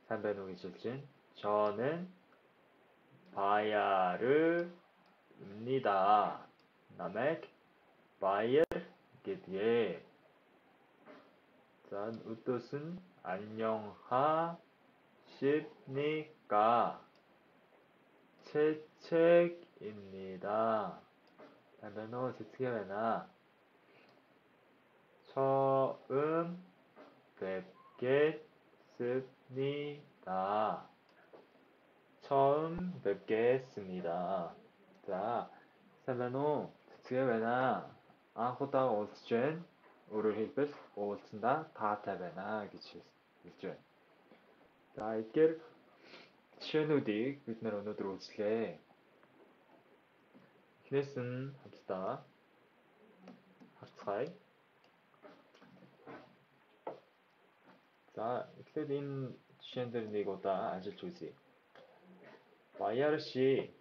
산베누 기술진 저는 바야르입니다. 나맥 바이르 게디에 자, 뜻은 안녕하십니까? 채책입니다. 단변호 제트게나 처음 뵙겠습니다. 처음 뵙겠습니다. 자, Selenu, Tsevena, Ahuda Olsjen, Uruhilbis, Olsunda, Taatavena гэж хэлж байна. За, эдгээр жишээнүүдийг бид нэр өнөөдөр үзлээ. Эхнээс нь хамтдаа харцгаая. За, эхлээд энэ жишээн дээр нэг удаа ажиллаж үзье. Баяршигийн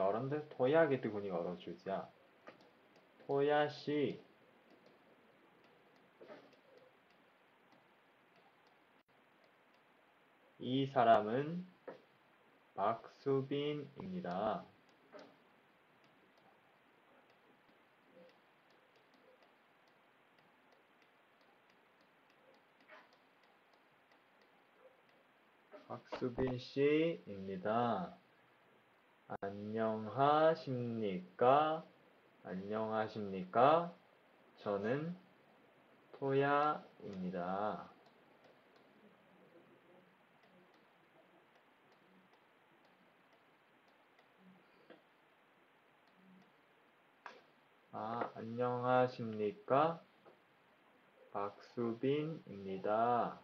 оронд Туя гэдэг хүнийг оруулж үзье. 토야시 이 사람은 박수빈입니다. 박수빈 씨입니다. 안녕하십니까? 안녕하십니까? 저는 토야입니다. 안녕하십니까? 박수빈입니다.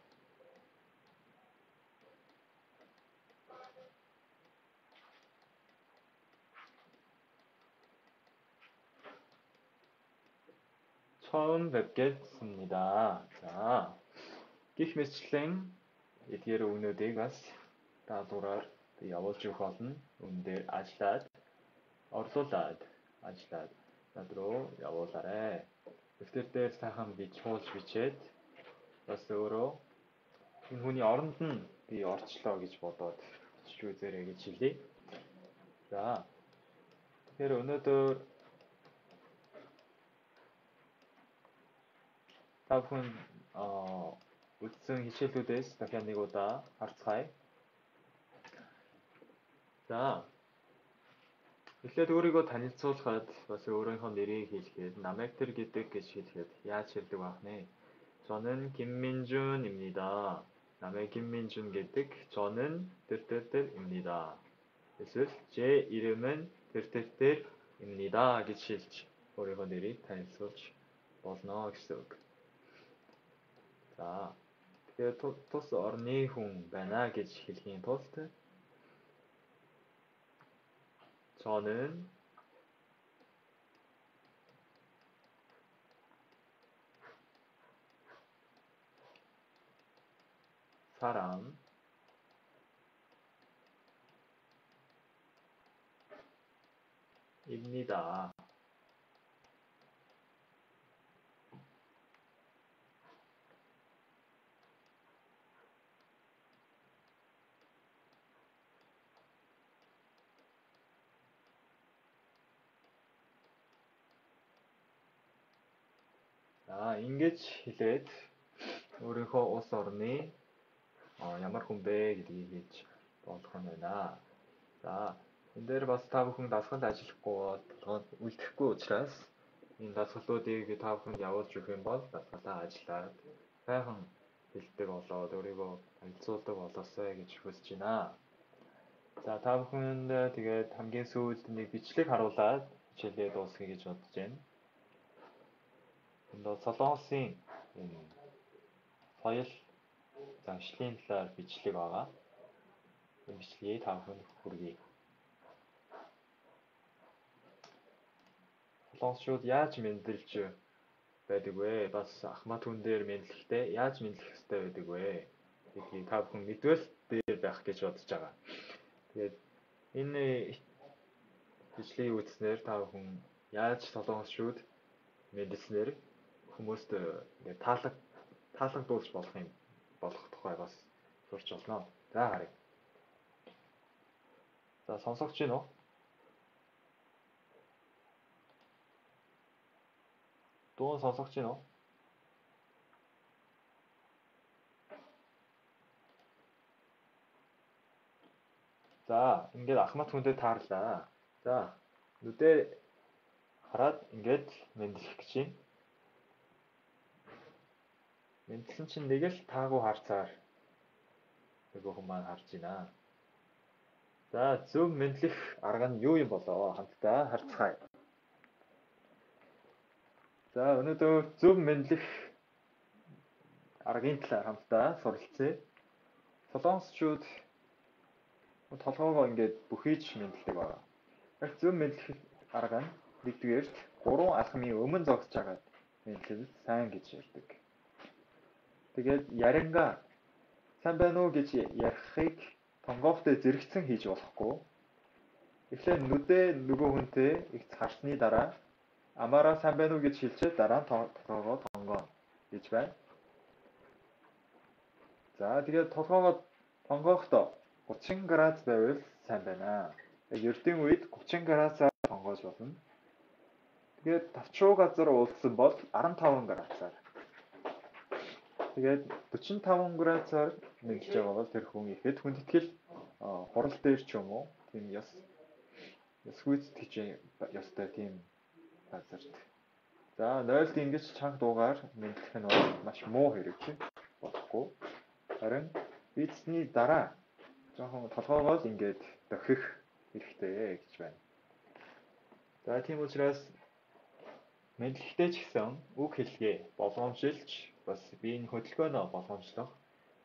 처음 뵙겠습니다. 자, гэх мэтчлэн эдгээр үгнүүдийг бас даалгавраар явуулж өгөх болно. Үүн дээр орлуулад над руу явуулаарай. Дэвтэр дээр сайхан бичээд бас өөрөө энэ хүний оронд нь би орчлоо гэж бодоод бичиж үзээрэй гэж хэлье. За, тэгэхээр өнөөдөр та бүхэн үзсэн хичээлүүдээс дахиад нэг удаа харцгаая. За, эхлээд өөрийгөө танилцуулахад бас өөрийнхөө нэрийг хэлэхэд намайг тэр гэдэг гэж хэлэхэд яаж хэлдэг байх нэ? 저는 김민준입니다. 남의 김민준 гэдэг 저는 들들들입니다. эсвэл 제 이름은 들들들입니다 гэж хэлж өөрийнхөө нэрийг танилцуулж болно гэсэн үг. За, тэгээд тус орны хүн байна гэж хэлхийн тулд 저는 사람입니다. За, ингэж хэлээд өөрийнхөө улс орны ямар хүн бэ гэдгийг хэлж болох нь байна. За, энэ дээр бас та бүхэн дасгал ажиллахгүй үлдэхгүй учраас энэ дасгалуудыг та бүхэнд явуулж өгөх юм бол дасгалаа ажиллаад сайхан хэлдэг болоод өөрийгөө танилцуулдаг болоосай гэж хүсэж байна. За, та бүхэнд тэгээд хамгийн сүүлд нэг бичлэг харуулад хичээлээ дуусгая гэж бодож байна. Энэ Солонгосын соёл заншлийн талаар бичлэг байгаа. Энэ бичлэгийг та бүхэнд хүргэе. Солонгосчууд яаж мэндэлж байдаг вэ? Бас ахмад хүн дээр мэдлэхдээ яаж мэдлэх ёстой байдаг вэ? Гэдгийг та бүхэн мэдвэл дээр байх гэж бодож байгаа. Тэгээд энэ бичлэгийг үзснээр та бүхэн яаж солонгосчууд мэндэлснээр хүмүүст таалагдуулж болох тухай бас сурч болно. За, харъя. За, сонсогч байна уу? Дуун сонсогч байна уу? За, ингээд ахмад хүндээ таарлаа. За, нүдээ хараад ингээд мэдлэх гэж байна. Мэдлсэн чинь нэг л таагүй харцаар нөгөө хүмүүс маань харж байна. За, зөв мэдлэх арга нь юу юм болоо? Хамтдаа харцгаая. За, өнөөдөр зөв мэдлэх аргын талаар хамтдаа суралцъя. Солонгосчууд толгоогоо ингээд бүхийж мэдлдэг байна. Яг зөв мэдлэх арга нь нэгдүгээрт 3 алхмын өмнө зогсож байгаа мэдлэл сайн гэж ярьдаг. Тэгээд яринга сайн байна уу гэж ярихыг тонгоохтой зэрэгцэн хийж болохгүй. Эхлээд нүдээ нөгөө хүнтэй их харсны дараа амаараа сайн байна уу гэж хэлчихэд дараа нь толгоогоо тонгооно гэж байна. За тэгээд толгоогоо тонгоохдоо 30 градус байвал сайн байна. Ердийн үед 30 градусаар тонгоож болно. Тэгээд тавчуу газар уулзсан бол 15 градусаар. Тэгээд 45 градусаар мэдлж байгаа бол тэр хүн ихэд хүндэтгэл хурал дээр ч юм уу тийм яс гүйцэтгэж ястай тийм газарт. За 0-д ингэж чанга дуугаар мэдлэх нь бол маш муу хэрэг чинь болохгүй. Харин эцсний дараа жоохон толгоогоо л ингээд дохих хэрэгтэй гэж байна. За тийм учраас мэдлэгтэй ч гэсэн үг хэлгээ болгоомжилж бас биеийн хөдөлгөөнөө болгоомжлох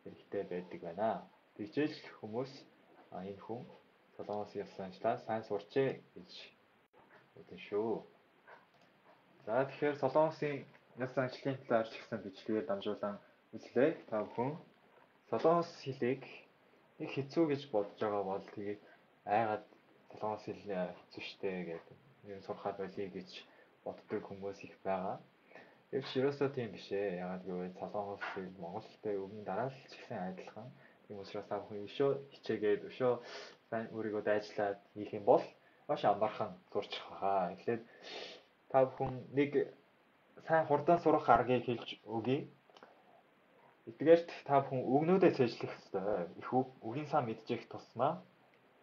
хэрэгтэй байдаг байна. Тэгжэл хүмүүс энэ хүн Солонгосын ёс заншлаа сайн сурчээ гэж хэлсэн шүү. За тэгэхээр Солонгосын ёс заншлын талаар ч гэсэн бичлэгээр дамжуулан үзлээ. Та бүхэн Солонгос хэлийг их хэцүү гэж бодож байгаа бол тэгээд айгаад Солонгос хэл хэцүү шттэ гэдэг юм сурахад болий гэж боддог хүмүүс их байгаа. Гэвч ерөөсөө тийм биш ээ. Яагаад гэвэл Солонгос хэл Монгол хэлтэй өмнө дараа л ч гэсэн адилхан. Тийм учраас та бүхэн өшөө хичээгээд өшөө сайн өөрийгөө дайжлаад хийх юм бол маш амархан сурчих хаа. Эхлээд та бүхэн нэг сайн хурдан сурах аргыг хэлж өгье. Эдгээрт та бүхэн үгнүүдээ цээжлэх ёстой. Их үгийн сан мэдчих тусмаа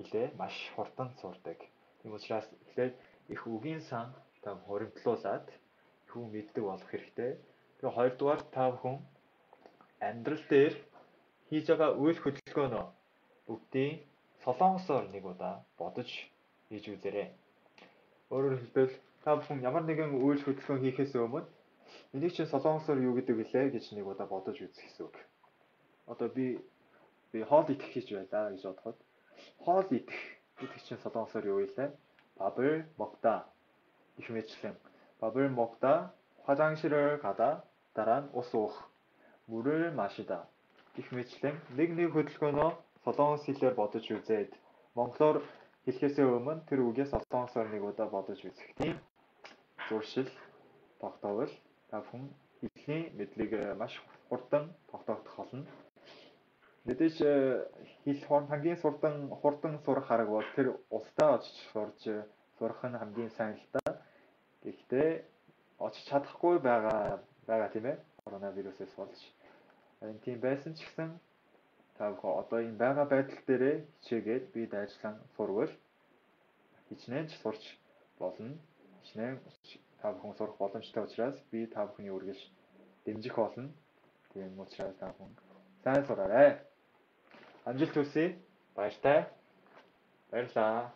хэлээ маш хурдан сурдаг. Тийм учраас эхлээд их үгийн сан та хуримтлуулад их үг мэддэг болох хэрэгтэй. Тэгээ хоёрдугаар та бүхэн амьдрал дээр хийж байгаа үйл хөдөлгөөнөө бүгдийг солонгосоор нэг удаа бодож хийж үзээрэй. Өөрөөр хэлбэл та бүхэн ямар нэгэн үйл хөдөлгөөн хийхээс өмнө энийг чинь солонгосоор юу гэдэг вүлээ гэж нэг удаа бодож үзэх гэсэн үг. Одоо би хоол идэх гэж байлаа гэж бодоход хоол идэх гэдэг чинь солонгосоор юу вэ? 밥을 먹다 гэх мэтлэн 밥을 먹다 화장실을 가다 дараа нь ус уух 물을 마시다 гэх мэтлэн нэг хөдөлгөөнөө солонгос хэлээр бодож үзээд монголоор хэлэхээс өмнө тэр үгээс солонгосоор нэг удаа бодож үзэх тийм зуршил тогтоовол та бүхэн хэлний мэдлэг маш хурдан тогтоогдох болно. Мэдээж хэл хамгийн хурдан сурах арга бол тэр устдаа очиж сурах нь хамгийн сайн л да. Гэхдээ очиж чадахгүй байгаа тийм ээ. Коронавирусээс болж. Харин тийм байсан ч гэсэн та бүхэн одоо энэ байгаа байдал дээрээ хичээгээд би дайжлан сурвал хичнээн ч сурч болно. Хичнээн та бүхэн сурах боломжтой учраас би та бүхний үргэлж дэмжих болно. Тийм учраас та бүхэн сайн сураарай. Амжилт хүсье. Баярлалаа.